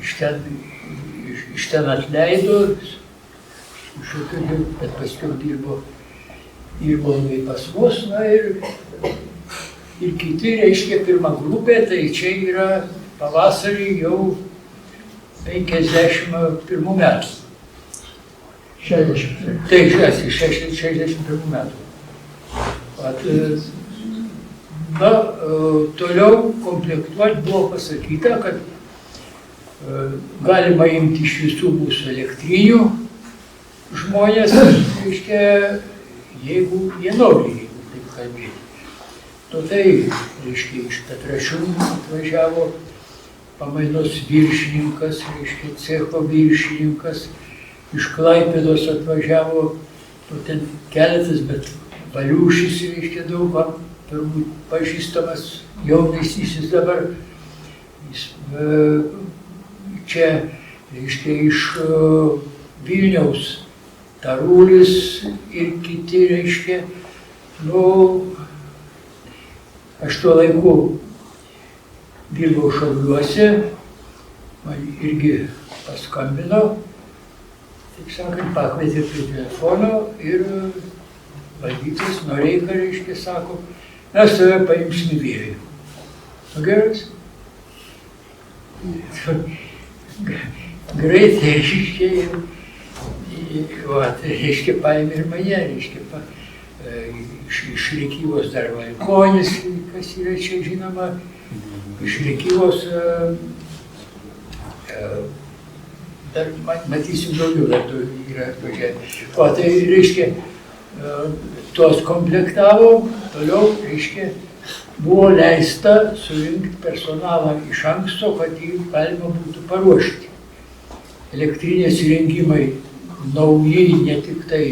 iš ten atleido, bet paskiau dirbo pas mus, ir kiti, reiškia, pirma grupė, tai čia yra pavasarį jau 51 metų. 60. Tai 61 metų. Toliau komplektuoti buvo pasakyta, kad galima imti iš visų mūsų elektrinių žmonės, reiškia, jeigu jie nori, jeigu taip kalbėti. Tai, reiškia, iš Petrašiūnų atvažiavo pamainos viršininkas, reiškia, cecho viršininkas, iš Klaipėdos atvažiavo, ten keletas, bet Valiušis, reiškia, daugam, turbūt pažįstamas, jaunesnysis dabar, jis čia, reiškia, iš Vilniaus Tarulis ir kiti, reiškia, aš tuo laiku dirbau Šauliuose, man irgi paskambino, taip sakant, pakvietė prie telefono ir valdytojas Noreika, reiškia, sako, mes tave paimsime vyrui. Geras? Greitai, reiškia, paėmė ir mane, reiškia, iš Rėkyvos dar Valkonis, kas yra čia žinoma, iš Rėkyvos, dar matysim daugiau, dar yra atvažiavę. O tai, reiškia, tuos komplektavo, toliau, reiškia, buvo leista surinkti personalą iš anksto, kad jį galima būtų paruošti. Elektrinės įrengimai nauji, ne tik tai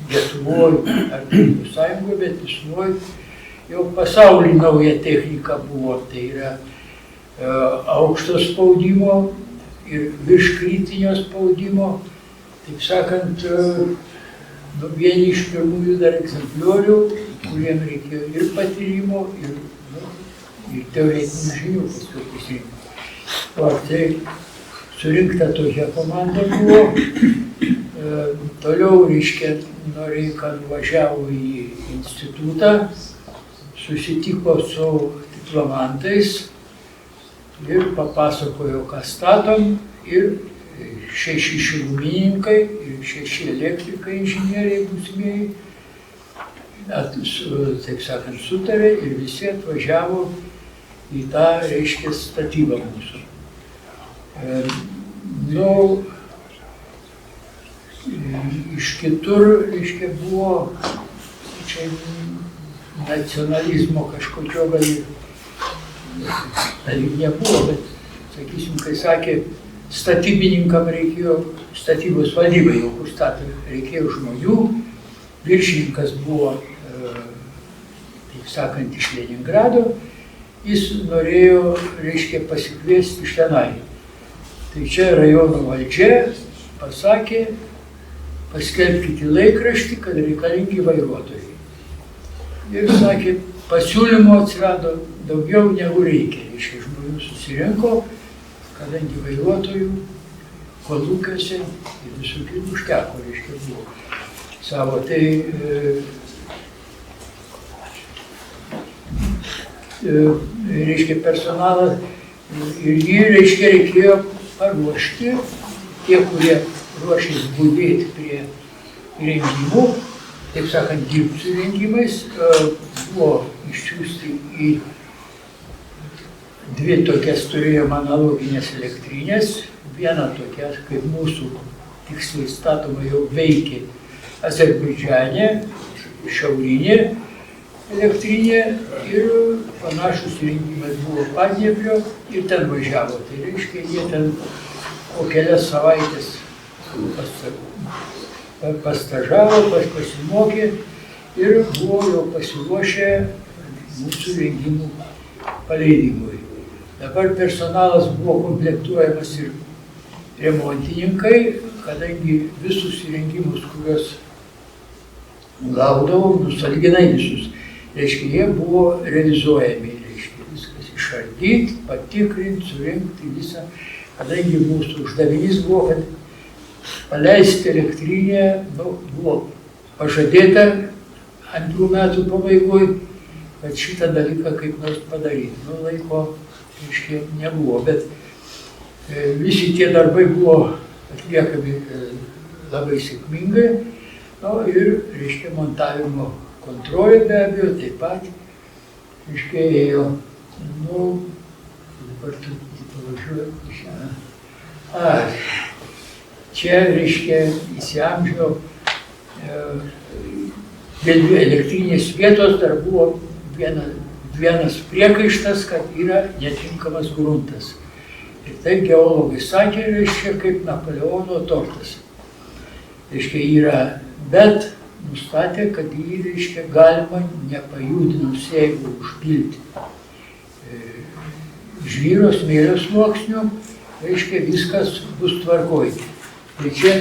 Lietuvoje ar Tarybų Sąjungoje, bet Lietuvoje jau pasaulyje nauja technika buvo. Tai yra aukšto spaudimo ir virškritinio spaudimo. Taip sakant, vieni iš pirmųjų dar egzempliorių, kuriem reikėjo ir patyrimo, ir teoretinių žinių paskui prisirinkti. Tai surinkta tokia komanda buvo. Toliau, reiškia, Noreika nuvažiavo į institutą, susitiko su diplomantais ir papasakojo, ką statom, ir 6 šilumininkai ir 6 elektrikai inžinieriai būsimieji, taip sakant, sutarė ir visi atvažiavo į tą, reiškia, statybą mūsų. Iš kitur, reiškia, buvo čia nacionalizmo kažkokio gal dalykų nebuvo, bet, sakysim, kai sakė, statybininkam reikėjo, statybos valdybai jau kur stato, reikėjo žmonių, viršininkas buvo, taip sakant, iš Leningrado, jis norėjo, reiškia, pasikviesti iš tenai. Tai čia rajono valdžia pasakė, paskelbkite laikraštį, kad reikalingi vairuotojai. Ir sakė, pasiūlymo atsirado daugiau negu reikia. Reiškia, žmonių susirinko, kadangi vairuotojų kolūkiuose ir visų kitų užteko, reiškia, buvo savo. Tai reiškia, personalas ir jį, reiškia, reikėjo paruošti, tie, kurie ruošės budėti prie rengimų, taip sakant, dirbti su rengimais, buvo išsiųsti į dvi tokias turėjom analoginės elektrinės, viena tokia, kaip mūsų tiksliai statoma, jau veikė Azerbaidžane, šiaurinė elektrinė ir panašus rengimas buvo Padnieprio ir ten važiavo. Tai reiškia, jie ten po kelias savaitės pastažavo, pasimokė ir buvo jau pasiruošę mūsų rengimų paleidimui. Dabar personalas buvo komplektuojamas ir remontininkai, kadangi visus įrengimus, kuriuos gaudavom, sąlyginai visus, reiškia, jie buvo realizuojami, reiškia, viskas išardyti, patikrinti, surinkti visą, kadangi mūsų uždavinys buvo, kad paleisti elektrinę, buvo pažadėta 2 metų pabaigoje, kad šitą dalyką kaip nors padaryti. Laiko, reiškia, nebuvo, bet visi tie darbai buvo atliekami labai sėkmingai, ir, reiškia, montavimo kontrolė be abejo taip pat, reiškia, ėjo, dabar tu pavažiuoju, čia, reiškia, įsiamžio dėl elektrinės vietos dar buvo vienas priekaištas, kad yra netinkamas gruntas. Ir tai geologai sakė, reiškia, kaip Napoleono tortas. Reiškia, yra, bet nustatė, kad jį, reiškia, galima nepajudinus, jeigu užpilti žvyro smėlio sluoksniu, reiškia, viskas bus tvarkoj. Tai čia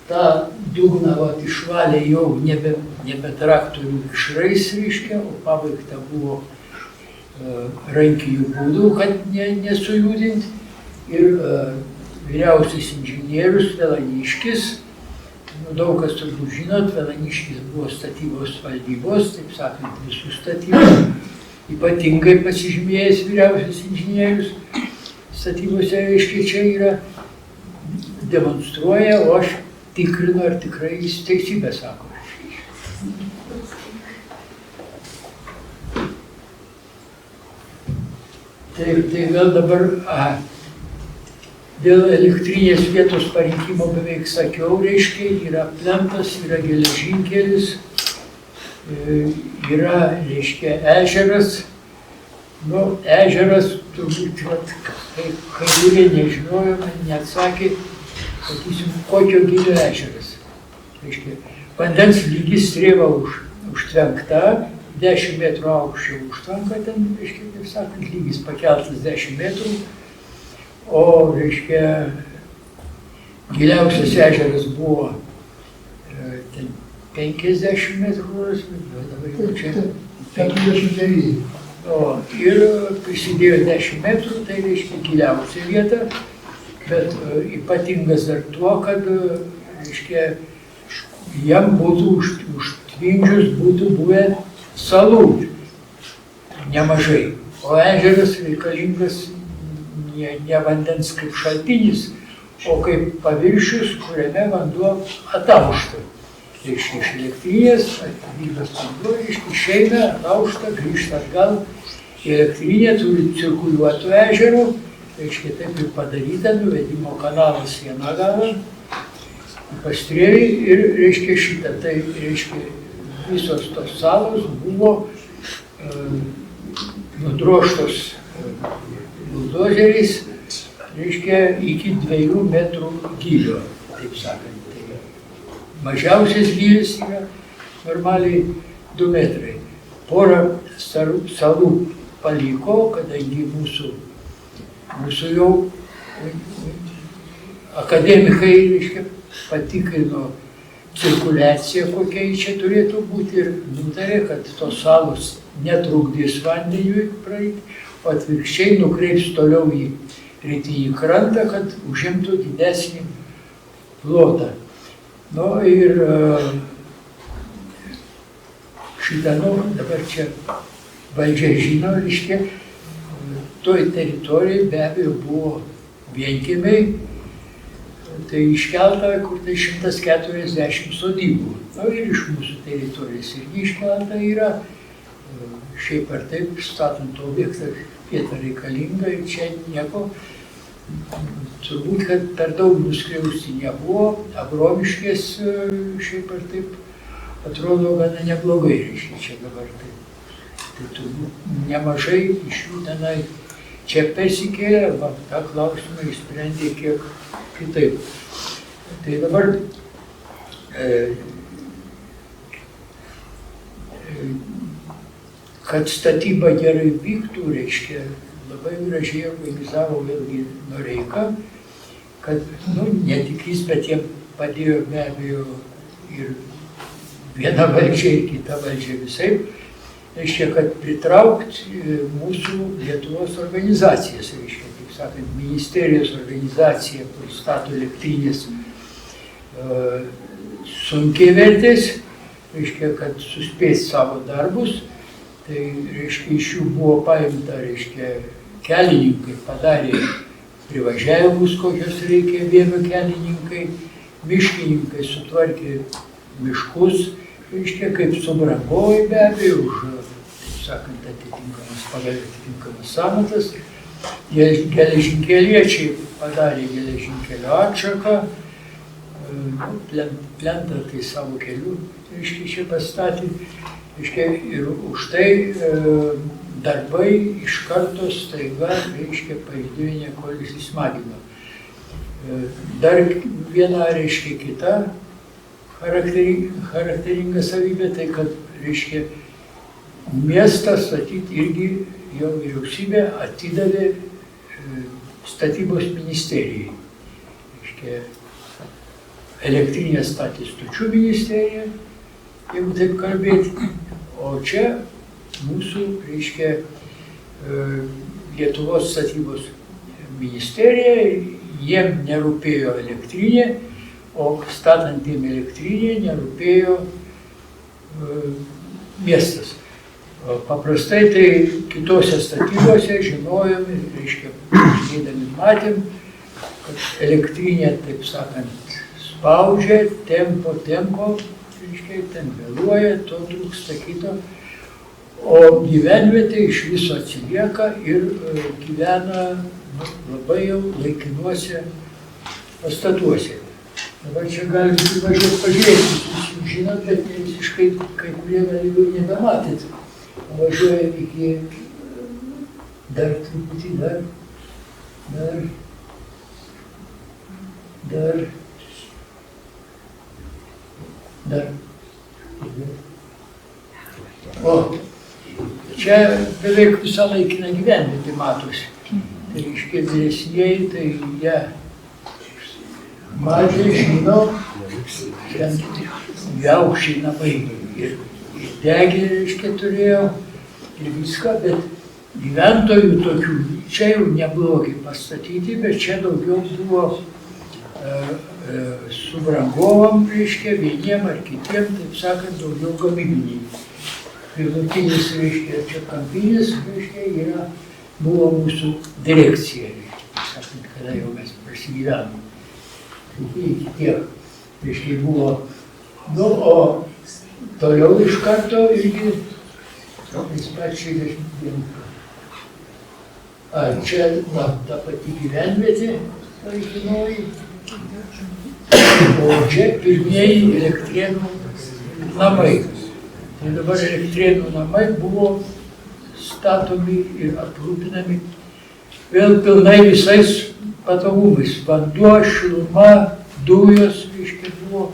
tą dugną išvalė jau nebe traktorių vikšrais, reiškia, o pabaigta buvo rankinių būdų, kad nesujudinti. Ir vyriausias inžinierius Velaniškis, daug kas turbūt žinot, Velaniškis buvo statybos valdybos, taip sakant, visų statybų, ypatingai pasižymėjęs vyriausias inžinierius statybose, reiškia, čia yra, demonstruoja, o aš tikrinu, ar tikrai jis teisybę sako. Tai gal dabar, dėl elektrinės vietos parinkimo beveik sakiau, reiškia, yra plentas, yra geležinkelis, yra, reiškia, ežeras. Ežeras turbūt, kai kurie nežinojo, man neatsakė, sakysim, kokio gilio ežeras. Reiškia, vandens lygis strėva užtvenkta, 10 metrų aukščio užtvanka ten, reiškia, taip sakant, lygis pakeltas 10 metrų, o, reiškia, giliausias ežeras buvo ten 50 metrų, dabar jau čia 59. Ir prisidėjo 10 metrų, tai reiškia giliausia vieta, bet ypatingas dar tuo, kad, reiškia, jam būtų užtvindžius būtų buvę salų nemažai, o ežeras reikalingas ne vandens kaip šaltinis, o kaip paviršius, kuriame vanduo ataušta. Reiškia, iš elektrinės, atvykas vanduo, reiškia, išeina, ataušta, grįžta atgal. Elektrinė turi cirkuliuotų ežerų, reiškia, taip ir padaryta, nuvedimo kanalas vieną galą, pastrėlį ir, reiškia, šitą. Tai, reiškia, visos tos salos buvo nudrožtos buldozeriais, reiškia, iki 2 metrų gylio, taip sakant. Tai mažiausias gylis yra normaliai 2 metrai. Porą salų paliko, kadangi mūsų jau akademikai, reiškia, patikrino cirkuliaciją, kokia čia turėtų būti ir nutarė, kad tos salos netrukdys vandeniui praeiti, o atvirkščiai nukreips toliau į rytinį krantą, kad užimtų didesnį plotą. Nu ir šitą, dabar čia valdžia žino, reiškia, toj teritorijai be abejo buvo vienkiemiai, tai iškelta kur tai 140 sodybų. Ir iš mūsų teritorijos irgi iškelta yra, šiaip ar taip, statant objektą, vieta reikalinga ir čia nieko, turbūt, kad per daug nuskriausti nebuvo, Abromiškės šiaip ar taip atrodo gana neblogai, reiškia, čia dabar taip. Tai turbūt nemažai iš jų tenai čia persikėlė, arba tą klausimą išsprendė kiek kitaip. Tai dabar kad statyba gerai vyktų, reiškia, labai gražiai organizavo vėlgi Noreika, kad, ne tik jis, bet jie padėjo be abejo ir viena valdžia ir kita valdžia visaip, reiškia, kad pritraukti mūsų Lietuvos organizacijas, reiškia, taip sakant, ministerijos organizacija, kur stato elektrinės sunkiai vertės, reiškia, kad suspės savo darbus, tai, reiškia, iš jų buvo paimta, reiškia, kelininkai padarė privažiavimus, kokios reikia vieno kelininkai, miškininkai sutvarkė miškus, reiškia, kaip subrangovai be abejo, už, taip sakant, pagal atitinkamas sąmatas. Geležinkeliečiai padarė geležinkelio atšaką, plentą tai savo kelių, reiškia, čia pastatė, reiškia, ir už tai darbai iš karto staiga, reiškia, pajudėjo Nekolis įsmagino. Dar viena, reiškia, kita charakteringa savybė, tai kad, reiškia, miestą statyti irgi jo vyriausybė atidavė statybos ministerijai. Reiškia, elektrinę statė Stočių ministerija, jeigu taip kalbėti, o čia mūsų, reiškia, Lietuvos statybos ministerija, jiem nerūpėjo elektrinė, o statantiem elektrinė nerūpėjo miestas. Paprastai tai kitose statybose žinojom, reiškia, žiūrėdami matėm, kad elektrinė, taip sakant, spaudžia, tempo, reiškia, ten vėluoja, to trūksta kito, o gyvenvietė iš viso atsilieka ir gyvena labai jau laikinuose pastatuose. Dabar čia galim važiuoti pažiūrėti, jūs žinot, bet ne visiškai kai kurie gal jau nebematėt. Važiuoja iki dar truputį, dar. O, čia beveik visą laikiną gyvenvietę matosi. Tai reiškia vyresnieji, tai jie mažai žino, ten jaušiai namai ir degė, reiškia, turėjo ir viską, bet gyventojų tokių čia jau neblogai pastatyti, bet čia daugiau buvo subrangovam, reiškia, vieniem ar kitiem, taip sakant, daugiau gamybiniai. Pilutinis, reiškia, čia kampinis, reiškia, buvo mūsų direkcija, reiškia, sakant, kada jau mes prasigyvenom. Iki tiek, reiškia, buvo, o toliau iš karto irgi tais pat 60 dienų. Čia ta pati gyvenvietė laikinoji, o čia pirmieji Elektrėnų namai. Tai dabar Elektrėnų namai buvo statomi ir aprūpinami vėl pilnai visais patogumais. Vanduo, šiluma, dujos, reiškia, buvo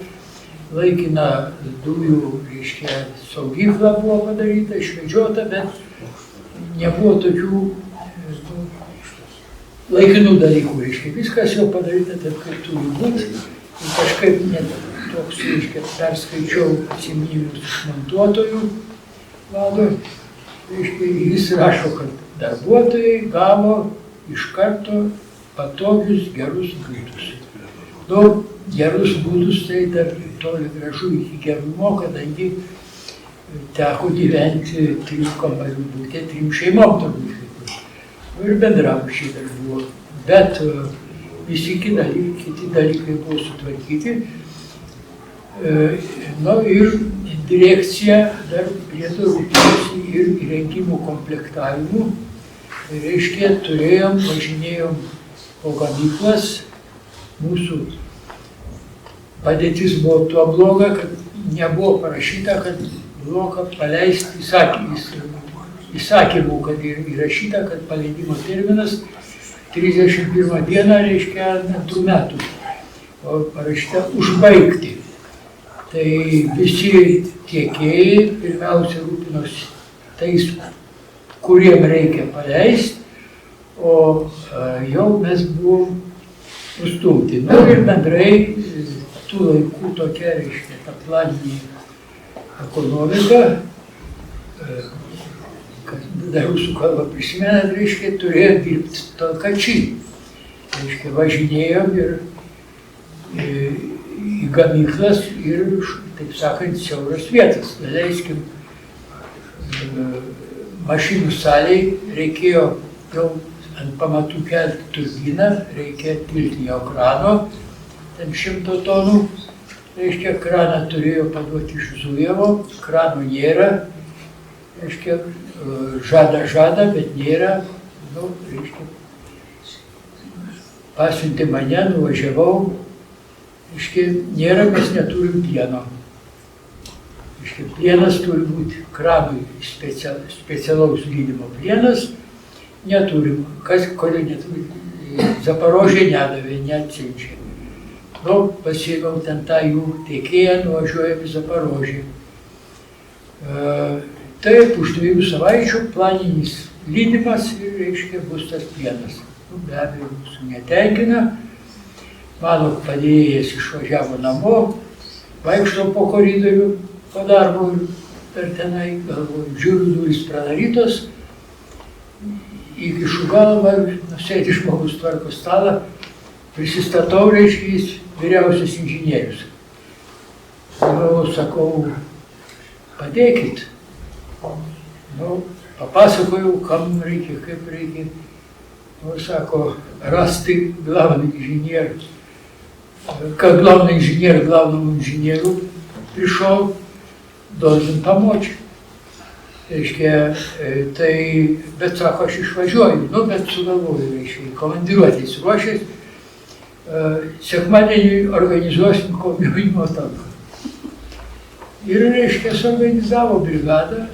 laikina dujų, reiškia, saugykla buvo padaryta, išvedžiota, bet nebuvo tokių laikinų dalykų, reiškia. Viskas jau padaryta taip, kaip turi būti. Ir kažkaip net toks, reiškia, perskaičiau atsiminimus iš montuotojų vado. Reiškia, jis rašo, kad darbuotojai gavo iš karto patogius gerus būdus. Nu, gerus būdus tai dar toli gražu iki gerumo, kadangi teko gyventi 3 kambarių bute, 3 šeimom turbūt. Ir bendrabučiai dar buvo. Bet visi kiti dalykai buvo sutvarkyti. Nu, ir direkcija dar priedo rūpinosi ir įrengimų komplektavimu. Reiškia, važinėjom po gamyklas. Mūsų padėtis buvo tuo bloga, kad nebuvo parašyta, kad bloką paleisti įsakymų, kad įrašyta, kad paleidimo terminas 31 dieną, reiškia, 2 metų, o parašyta užbaigti. Tai visi tiekėjai pirmiausia rūpinosi tais, kuriem reikia paleisti, o jau mes buvom nustumti. Nu ir bendrai tų laikų tokia, reiškia, ta planinė ekonomika, kad dar rusų kalbą prisimenat, reiškia, turėjo dirbti talkačiai. Reiškia, važinėjom ir į gamyklas ir, taip sakant, siauras vietas. Leiskim, mašinų salėj reikėjo jau ant pamatų kelti turbiną, reikėjo tilti jo krano, ten 100 tonų. Reiškia, kraną turėjo paduoti iš Zujevo, krano nėra, reiškia, žada, bet nėra, nu, reiškia, pasiuntė mane, nuvažiavau, reiškia, nėra, mes neturim plieno. Reiškia, plienas turi būti kranui specialaus lydimo plienas, neturim, kodėl neturim, Zaporožė nedavė, neatsiunčia. Nu, pasiėmiau ten tą jų tiekėją, nuvažiuojam į Zaporožį. Taip, už 2 savaičių planinis lydimas ir, reiškia, bus tas plienas. Nu, be abejo, mūsų netenkina. Mano padėjėjas išvažiavo namo, vaikšto po koridorių, po darbo ir per tenai, galvoju, žiūriu, durys pradarytos, įkišu galvą, sėdi žmogus tvarko stalą, prisistatau, reiškia, jis vyriausias inžinierius. Nu, sakau, padėkit. Nu, papasakojau, kam reikia, kaip reikia. Nu, sako, rasti главный инженер. Как главный инженер главному инженеру пришел, должен помочь. Reiškia, tai, bet sako, aš išvažiuoju, nu, bet sugalvoju, reiškia, komandiruotės ruošės. Sekmadienį organizuosim komjaunimo talką. Ir, reiškia, suorganizavo brigadą.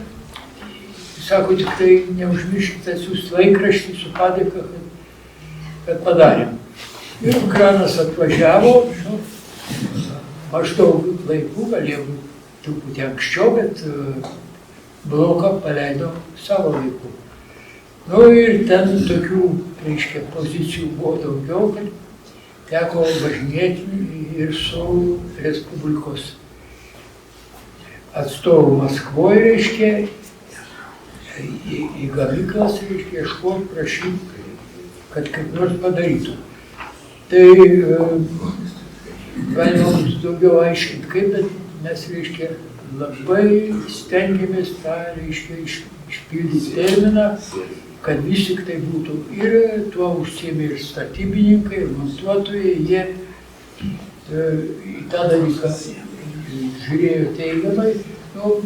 Sako, tik tai neužmirškite atsiųsti laikraštį su padėka, kad padarėm. Ir kranas atvažiavo, nu, maždaug laikų, galėjo truputį anksčiau, bet bloką paleido savo laiku. Nu ir ten tokių, reiškia, pozicijų buvo daugiau, kad teko važinėti ir su Respublikos atstovu Maskvoje, reiškia, į gamyklas, reiškia, ieškoti, prašyti, kad kaip nors padarytų. Tai galima mums daugiau aiškinti, kaip, bet mes, reiškia, labai stengiamės tą, reiškia, išpildyti terminą, kad vis tik tai būtų. Ir tuo užsiėmė ir statybininkai, ir montuotojai, jie į tą dalyką žiūrėjo teigiamai. Nu,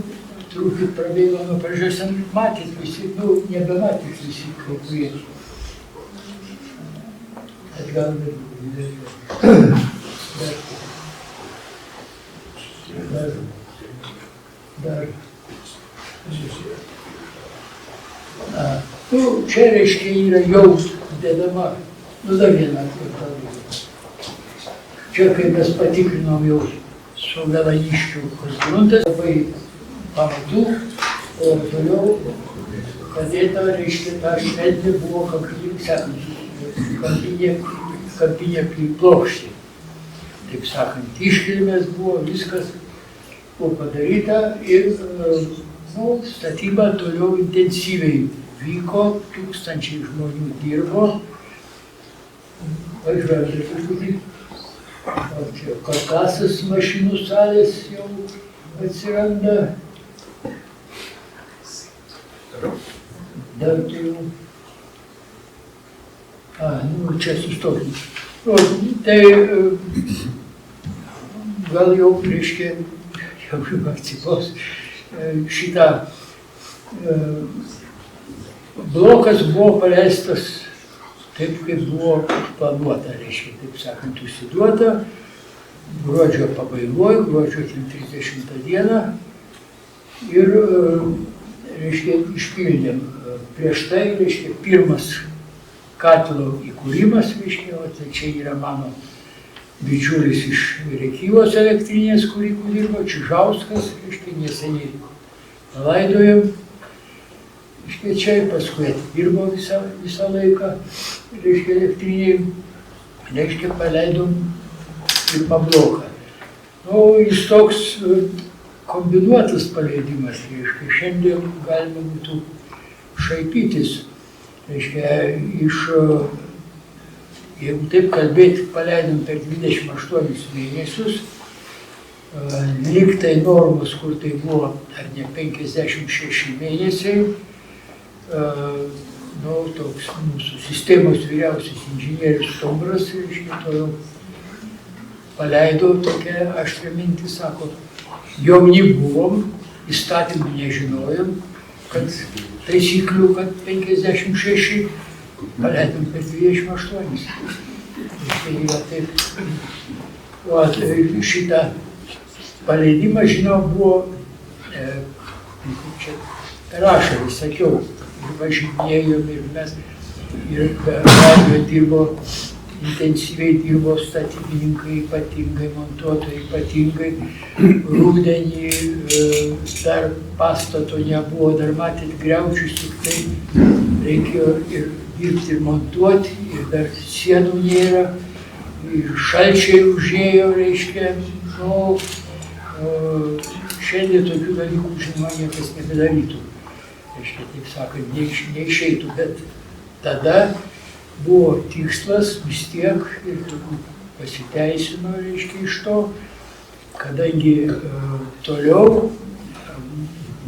truputį prabėgo nuo pradžios, matėt visi, nu, nebematėt visi, kaip kurie. Atgal dar. Nu, čia reiškia yra jau dedama, nu dar vieną kartą. Čia, kai mes patikrinom jau su Melaniškių, kas gruntas, labai pamatų, o toliau padėta, reiškia, ta šventė buvo kampinė plokštė. Taip sakant, iškilmės buvo, viskas buvo padaryta ir statyba toliau intensyviai vyko, tūkstančiai žmonių dirbo. Važiuojame truputį. Čia karkasas mašinų salės jau atsiranda. Dar tai jau... čia sustokim. Tai gal jau reiškia, jau atsipos šitą blokas buvo paleistas taip, kaip buvo planuota, reiškia, taip sakant, užsiduota gruodžio pabaigoje, gruodžio 30 dieną ir, reiškia, išpildėm. Prieš tai, reiškia, pirmas katilo įkūrimas, reiškia, o tai čia yra mano bičiulis iš Rėkyvos elektrinės, kurį dirbo, Čižauskas, reiškia, neseniai palaidojom. Reiškia, čia paskui dirbo visą laiką, reiškia, elektriniai, reiškia, paleidom pirmą bloką. Nu, jis toks kombinuotas paleidimas, reiškia, šiandien galima būtų šaipytis, reiškia, jeigu taip kalbėti, paleidom per 28 mėnesius, lygtai normos, kur tai buvo, ar ne 56 mėnesiai, toks mūsų sistemos vyriausias inžinierius Stumbras, reiškia, to paleido tokią aštrią mintį, sako, jauni buvom, įstatymų nežinojom, kad taisyklių, kad 56, paleidom per 28. Tai yra taip. O šitą paleidimą, žinau, buvo, čia per ašarį sakiau, ir važinėjom, ir mes, ir be abejo dirbo, intensyviai dirbo statybininkai, ypatingai montuotojai, ypatingai rudenį, dar pastato nebuvo, dar matėt griaučius, tik tai reikėjo ir dirbti, ir montuoti, ir dar sienų nėra, ir šalčiai užėjo, reiškia, šiandien tokių dalykų, žinoma, niekas nebedarytų. Reiškia, taip sakant, neišeitų, bet tada buvo tikslas vis tiek ir turbūt pasiteisino, reiškia, iš to, kadangi toliau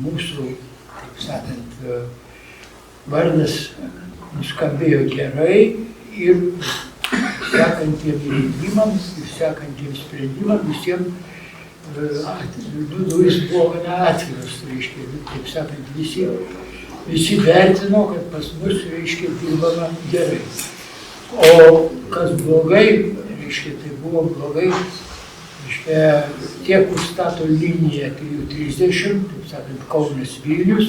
mūsų, taip sakant, vardas nuskambėjo gerai ir sekantiems leidimams ir sekantiems sprendimams visiems durys buvo gana atviras, reiškia, taip sakant, visi vertino, kad pas mus, reiškia, dirbama gerai. O kas blogai, reiškia, tai buvo blogai, reiškia, tie, kur stato liniją 330, taip sakant, Kaunas Vilnius,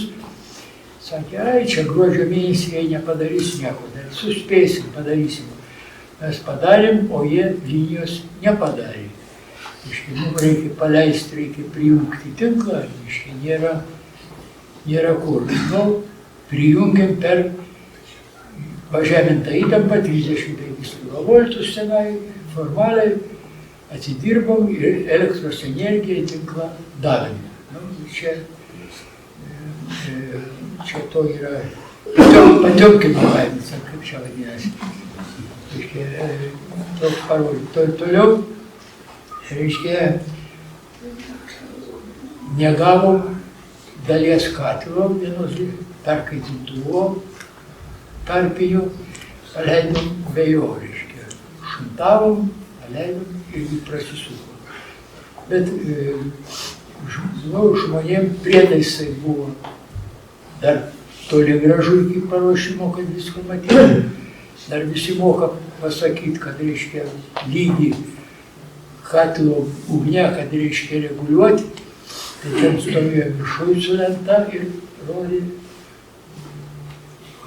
sakė, ai, čia gruodžio mėnesį jie nepadarys nieko, bet suspėsim, padarysim. Mes padarėm, o jie linijos nepadarė. Reiškia, mums reikia paleisti, reikia prijungti tinklą, reiškia, nėra kur. Prijungiam per pažemintą įtampą 35 kV tenai, formaliai atidirbom ir elektros energiją į tinklą davėm. Čia to yra Patiomkino kaimas, kaip čia vadinasi. Reiškia, toks parodyti. Toliau, reiškia, negavom dalies katilo, vienos perkaitintuvo tarpinių, paleidom be jo, reiškia. Šuntavom, paleidom ir jį prasisukom. Bet žmonėm prietaisai buvo dar toli gražu iki paruošimo, kad visko matyti. Dar visi moka pasakyti, kad reiškia lygį katilo ugnę, kad reiškia reguliuoti. Tai ten stovėjo viršuj su lenta ir rodė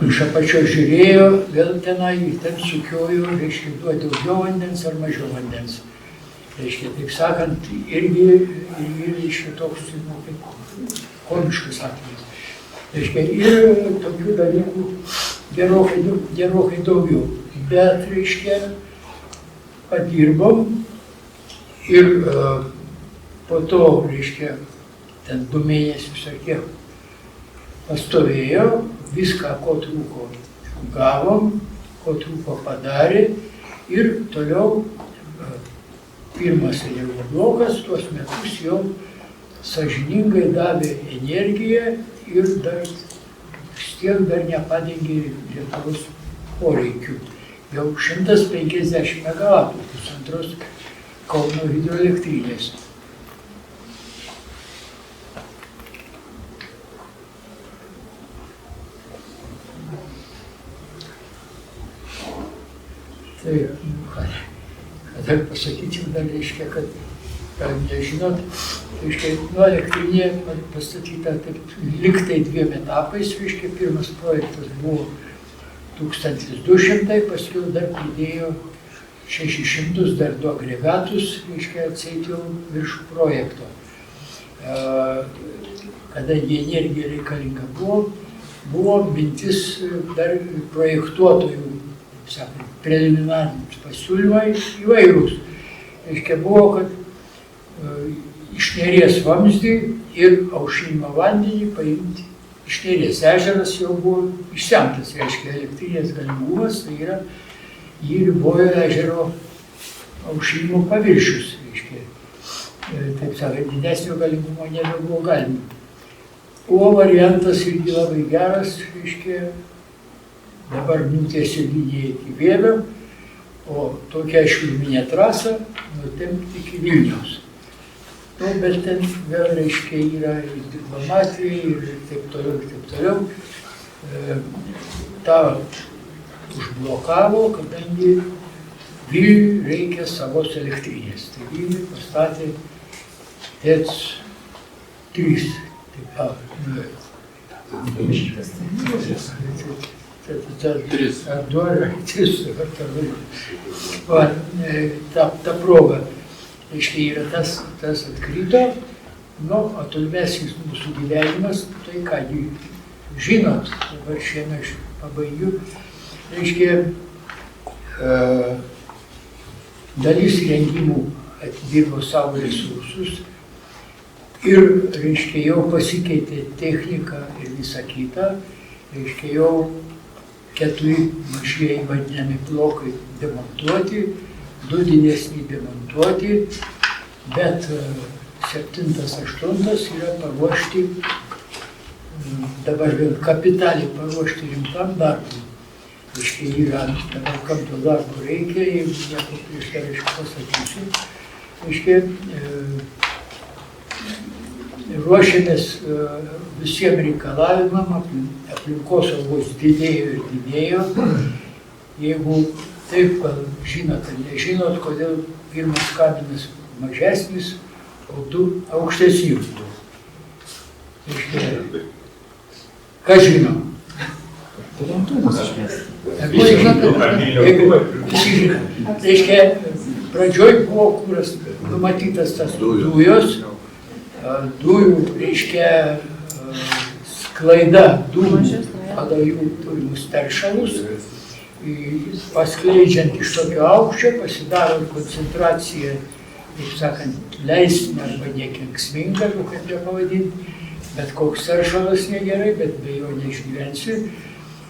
iš apačios žiūrėjo, vėl tenai, ten sukiojo, reiškia, duoti daugiau vandens ar mažiau vandens. Reiškia, taip sakant, irgi reiškia, toks komiškas atvejis. Reiškia, ir tokių dalykų gerokai daugiau. Bet, reiškia, padirbom ir po to, reiškia, ten 2 mėnesius ar kiek pastovėjo, viską, ko trūko, gavom, ko trūko padarė ir toliau pirmas energoblokas tuos metus jau sąžiningai davė energiją ir dar tiek dar nepadengė Lietuvos poreikių. Jau 150 megavatų, pusantros Kauno hidroelektrinės. Tai, kada pasakyčiau dar, reiškia, kad, gal nežinot, reiškia, elektrinė pastatyta taip, liktai 2 etapais, reiškia, pirmas projektas buvo 1200, paskui dar pridėjo 600, dar 2 agregatus, reiškia, atseit jau virš projekto. Kadangi energija reikalinga buvo mintis dar projektuotojų, sakant, preliminarinius pasiūlymai įvairūs. Reiškia, buvo, kad iš Neries vamzdį ir aušinimo vandenį paimti. Iš Neries ežeras jau buvo išsemtas, reiškia, elektrinės galingumas, tai yra, jį ribojo ežero aušinimo paviršius, reiškia. Taip sakant, didesnio galingumo nebebuvo galima. O variantas irgi labai geras, reiškia, dabar nutiesė liniją iki Vievio, o tokia šilminė trasa nutempti iki Vilniaus. Nu, bet ten vėl, reiškia, yra ir diplomatija, ir taip toliau. Ta užblokavo, kadangi Vilniui reikia savos elektrinės. Tai Vilniui pastatė TEC 3. Ta proga, reiškia, yra tas atkrito, nu, o tolimesnis mūsų gyvenimas, tai ką žinot, dabar šiandien aš pabaigiu, reiškia, dalis rengimų atidirbo savo resursus ir, reiškia, jau pasikeitė technika ir visa kita, reiškia, jau 4 mažieji vadinami blokai demontuoti, 2 didesni demontuoti, bet 7, 8 yra paruošti, dabar vėl kapitaliai paruošti rimtam darbui. Reiškia, yra dabar kam to darbo reikia, jeigu nieko prieš tai pasakysiu. Reiškia, ruošiamės visiems reikalavimam, aplinkosaugos didėjo ir didėjo. Jeigu taip, kad žinot ar nežinot, kodėl pirmas kabinas mažesnis, o 2 aukštesni buvo. Reiškia, ką žinom? Visi žino. Reiškia, pradžioj buvo kuras numatytas tas dujos, dujų, reiškia, sklaida dujų pagal jų turimus teršalus, paskleidžiant iš tokio aukščio, pasidaro koncentracija, taip sakant, leistina arba nekenksminga, kaip ją pavadinti, bet koks teršalas negerai, bet be jo neišgyvensi.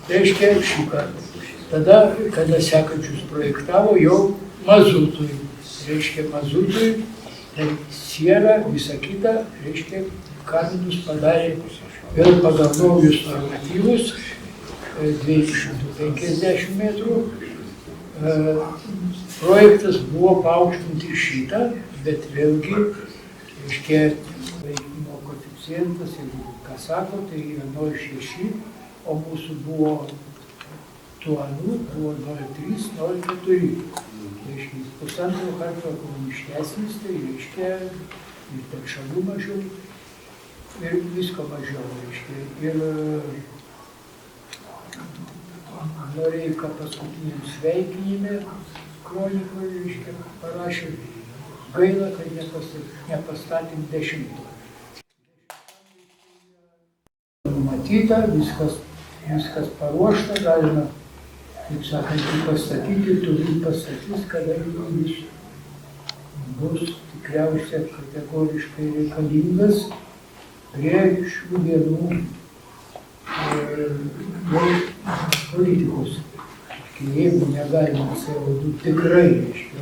Reiškia, šį kartą. Tada, kada sekančius projektavo, jau mazutui, reiškia mazutui, tai siera, visa kita, reiškia, kaminus padarė vėl pagal naujus normatyvus, 250 metrų. Projektas buvo paaukštinti šitą, bet vėlgi, reiškia, veikimo koeficientas, jeigu ką sako, tai yra 0,6, o mūsų buvo tuo anų, buvo 0,3, 0,4. Reiškia, pusantro karto ekonomiškesnis, tai reiškia, ir teršalų mažiau, ir visko mažiau, reiškia. Ir Noreika paskutiniam sveikinime kronikoje, reiškia, parašė, gaila, kad nepastatėm 10. Numatyta, viskas paruošta, galima, taip sakant, jį pastatyti, turbūt pastatys, kadangi jis bus tikriausiai kategoriškai reikalingas prie šių dienų politikos. Jeigu negalima CO2 tikrai,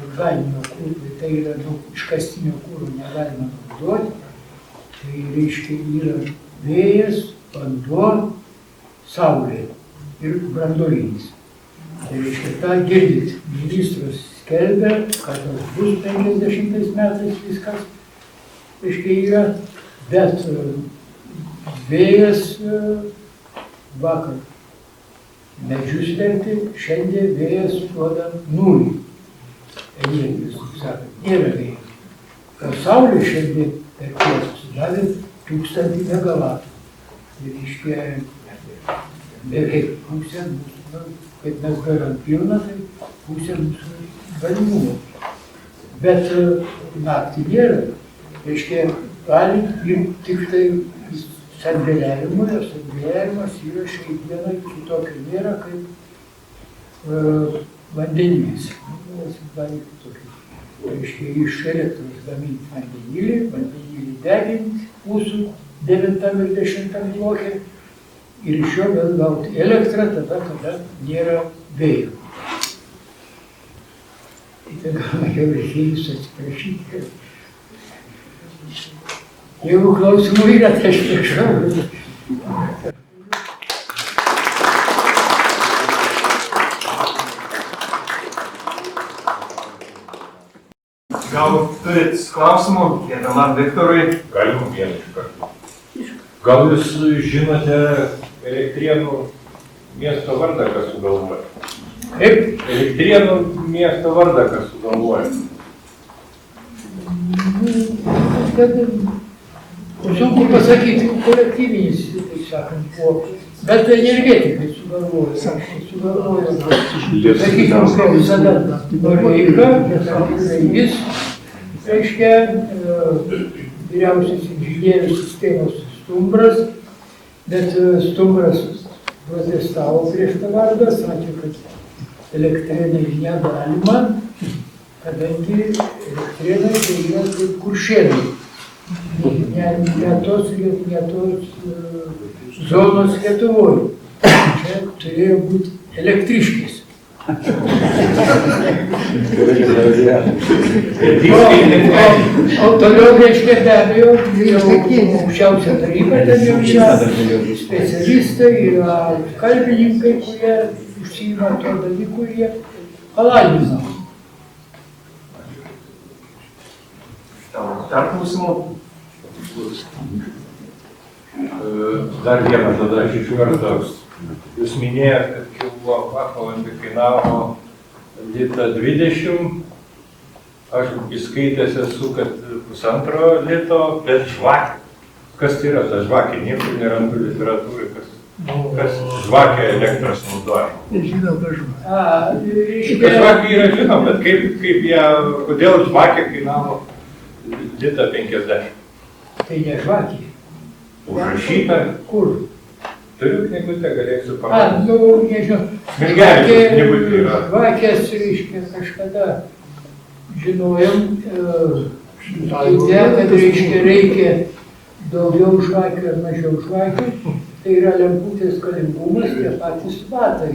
organinio kūro, tai yra iškastinio kūro negalima naudoti, tai reiškia yra vėjas, vanduo, saulė ir branduolinis. Tai reiškia, tą girdit, ministras skelbia, kad bus 50 metais viskas, reiškia, yra, bet vėjas vakar medžius verti, šiandien vėjas duoda 0 energijos, kaip sakant, nėra vėjas. O saulė šiandien per pietus davė 1000 megavatų. Tai reiškia, beveik pusė mūsų, kaip mes garam pilną, tai pusė mūsų galimumų. Bet naktį nėra, reiškia, gali ir tik tai sandėliavimui, o sandėliavimas yra šiai dienai kitokio nėra kaip vandenilis. Gali kitokio. Reiškia, iš elektros gaminti vandenilį deginti mūsų 9 ir 10 bloke ir iš jo vėl gauti elektrą tada, kada nėra vėjo. Tai tada jau reikėjus atsiprašyti. Jeigu klausimų yra, tai aš prašau. Gal turit klausimų, gerbiamam Viktorui? Galima vieną iš karto. Gal jūs žinote Elektrėnų miesto vardą, kas sugalvoja? Kaip? Elektrėnų miesto vardą, kas sugalvoja? Sunku pasakyti, kolektyvinis, taip sakant, buvo. Bet energetikai sugalvojo. Sakykime, kaip visada Noreika, jis, reiškia, vyriausias inžinierius sistemos Stumbras, bet Stumbras protestavo prieš tą vardą, sakė, kad Elektrėnai negalima, kadangi Elektrėnai tai yra kaip Kuršėnai. Ne tos zonos Lietuvoje. Čia turėjo būti elektriškis. O toliau, reiškia, be abejo, aukščiausia taryba, ten jau yra specialistai, yra kalbininkai, kurie užsiima to dalykų ir jie palaimino. Dar klausimų? Dar vieną tada aš iš karto. Jūs minėjote, kad kilovatvalandė kainavo litą 20. Aš įskaitęs esu, kad 1,5 lito, bet žvakė. Kas tai yra ta žvakė? Niekur nerandu literatūrai, kas žvakė elektros naudoja. Nežinau, ką žvakė. Žvakė yra žinoma, bet kaip ją, kodėl žvakė kainavo litą 50? Tai ne žvakė. Užrašyta? Kur? Turiu knygutę, galėsiu pamatyti. Nežinau. Smilgevičiaus knygutė yra. Žvakės, reiškia, kažkada žinojom, kad reikia daugiau žvakių ar mažiau žvakių. Tai yra lemputės galingumas, tie patys vatai.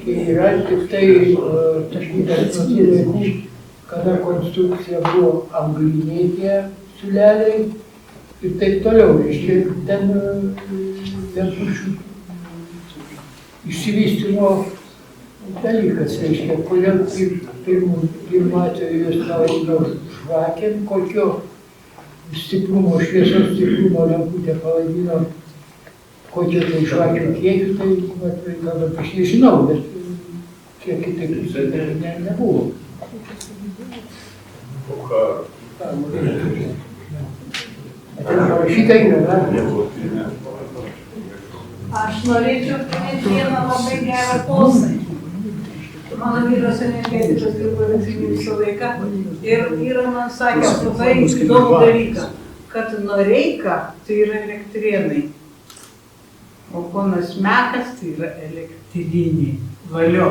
Yra tik tai būtent nuo tų laikų, kada konstrukcija buvo angliniai tie siūleliai ir taip toliau. Ten lempučių išsivystymo dalykas, kodėl pirmu atveju jūs pavadino žvakėm, kokio stiprumo, šviesos stiprumo lemputę pavadino, kokio tai žvakių kiekių, tai galbūt aš nežinau, bet kiek kitaip nebuvo. Ten parašyta yra, Aš norėčiau pridėti vieną labai gerą posakį. Mano vyras energetikos dirbo elektrinį visą laiką ir vyras man sakė labai įdomų dalyką, kad Noreika tai yra Elektrėnai, o ponas Mekas tai yra elektrinė. Valio.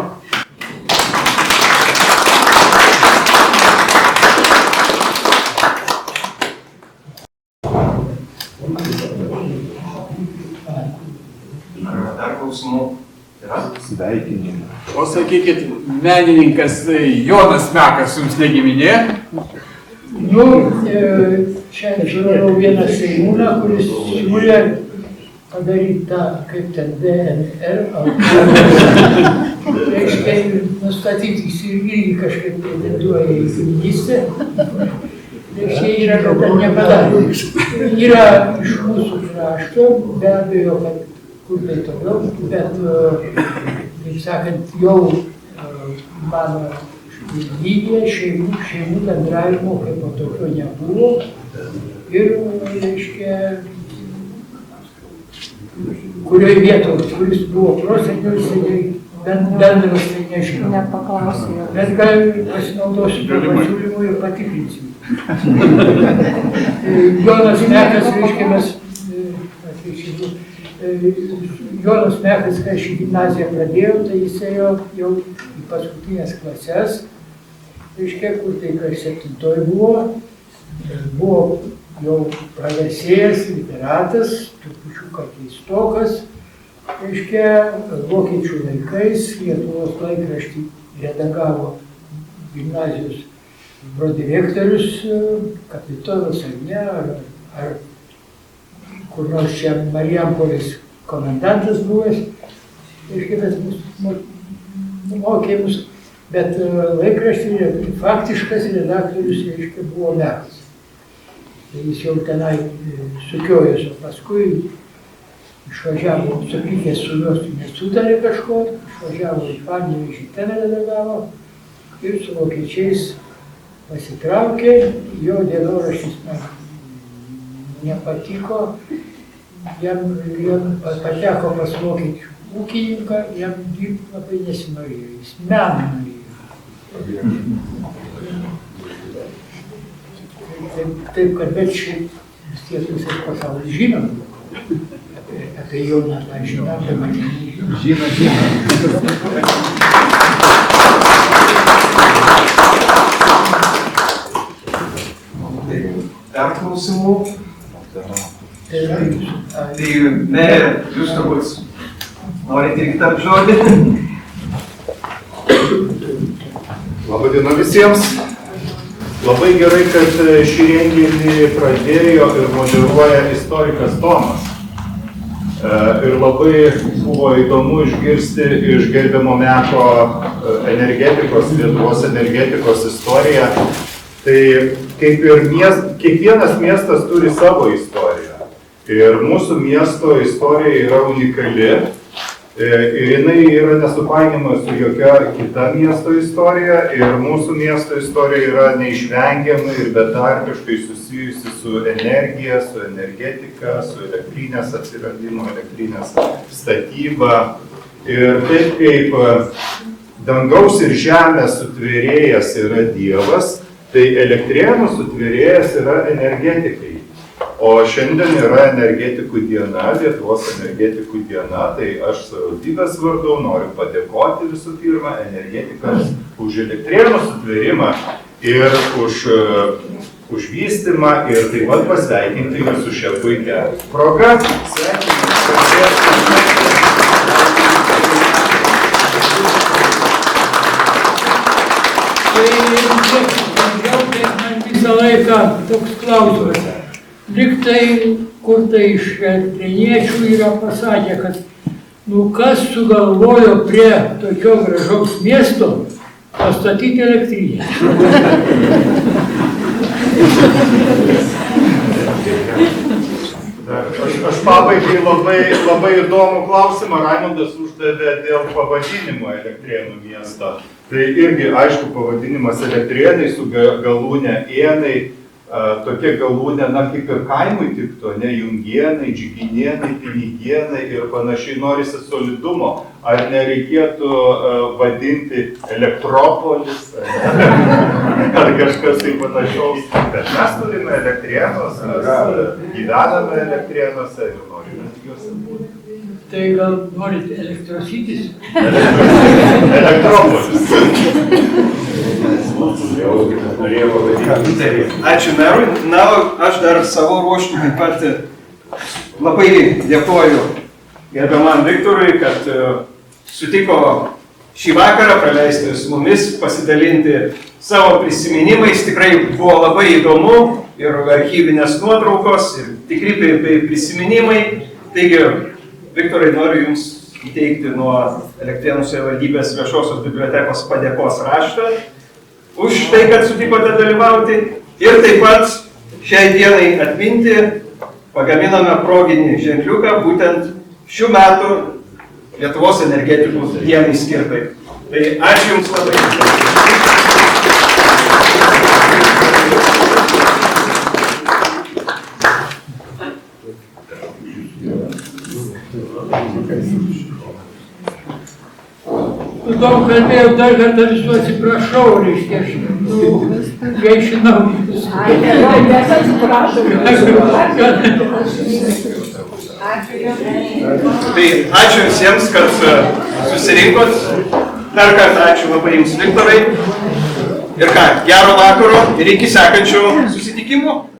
Ar dar klausimų yra? Sveikinimai. O sakykit, menininkas Jonas Mekas jums negiminė? Nu, čia žinau vieną Seimūną, kuris siūlė padaryti tą, kaip ten DNR, reiškia, nustatyti, jis irgi kažkaip pretenduoja į giminystę. Reiškia, yra, kad dar nepadarė. Yra iš mūsų krašto, be abejo, kad kur tai toliau, bet, kaip sakant, jau mano lygė šeimų bendravimo kaip po tokio nebuvo. Ir, reiškia, kurioje vietoje, kuris buvo prosenelis, bendras, tai nežinau. Nepaklausiu. Bet gal pasinaudosiu tuo pasiūlymu ir patikrinsiu. Jonas Mekas, reiškia, mes Jonas Mekas, kai aš į gimnaziją pradėjau, tai jis ėjo jau į paskutinės klases, reiškia, kur tai prieš 7 buvo jau pragarsėjęs literatas, trupučiuką keistokas, reiškia, vokiečių laikais Lietuvos laikraštį redagavo gimnazijos prodirektorius, kapitonas ar ne, ar kur nors čia Marijampolės komendantas buvęs, reiškia, bet mokė mus, bet laikraštį faktiškas redaktorius, reiškia, buvo Mekas. Tai jis jau tenai sukiojęs, o paskui išvažiavo, supykęs su juos, nesutarė kažko, išvažiavo į Panevėžį, ten redagavo ir su vokiečiais pasitraukė, jo dienoraštis man nepatiko, jam pateko pas vokiečių ūkininką, jam dirbti labai nesinorėjo, jis meną norėjo. Taip, kad bet šiaip vis tiek visas pasaulis žinom, apie Joną tą žinom, apie mane nežinom. Žino. Dar klausimų? Tai yra jūsų. Tai ne, jūs turbūt norite irgi tarp žodį. Labadiena visiems. Labai gerai, kad šį renginį pradėjo ir moderuoja istorikas Tomas. Ir labai buvo įdomu išgirsti iš gerbiamo Meko energetikos, Lietuvos energetikos istoriją. Tai kaip ir kiekvienas miestas turi savo istoriją. Ir mūsų miesto istorija yra unikali. Ir jinai yra nesupainiama su jokia kita miesto istorija. Ir mūsų miesto istorija yra neišvengiama ir betarpiškai susijusi su energija, su energetika, su elektrinės atsiradimo, elektrinės statyba. Ir taip kaip dangaus ir žemės sutvėrėjas yra Dievas, tai Elektrėnų sutvėrėjas yra energetikai. O šiandien yra energetikų diena, Lietuvos energetikų diena, tai aš savivaldybės vardu noriu padėkoti visų pirma energetikams už Elektrėnų sutvėrimą ir už vystymą ir taip pat pasveikinti jūs su šia puikia proga. Visą laiką toks klausimas. Liktai, kur tai iš elektrėniečių yra pasakę, kad nu kas sugalvojo prie tokio gražaus miesto pastatyti elektrinę. Aš pabaigai labai įdomų klausimą Raimondas uždavė dėl pavadinimo Elektrėnų miesto. Tai irgi, aišku, pavadinimas Elektrėnai su galūne ėnai tokia galūnė, na, kaip ir kaimui tiktų, ne, Jungienai, Džiginėnai, Pinigienai ir panašiai, norisi solidumo. Ar nereikėtų vadinti Elektropolis, ar kažkas tai panašaus. Bet mes turime Elektrėnus, mes gyvename Elektrėnuose ir norime juose būti. Tai gal norit elektrositis? Elektropolis. Ačiū merui. Na, aš dar savo ruoštų taip pat labai dėkoju gerbiamam Viktorui, kad sutiko šį vakarą praleisti su mumis, pasidalinti savo prisiminimais. Tikrai buvo labai įdomu ir archyvinės nuotraukos, ir tikri prisiminimai. Taigi, Viktorai, noriu Jums įteikti nuo Elektrėnų savivaldybės viešosios bibliotekos padėkos raštą už tai, kad sutikote dalyvauti. Ir taip pat šiai dienai atminti pagaminame proginį ženkliuką būtent šių metų Lietuvos energetikos dienai skirtai. Tai ačiū Jums labai. Daug kalbėjau, dar kartą visų atsiprašau, reiškia, aš gaišinau jūs. Mes atsiprašome. Tai ačiū visiems, kad susirinkot. Dar kartą ačiū labai Jums, Viktorai. Ir ką, gero vakaro ir iki sekančio susitikimo.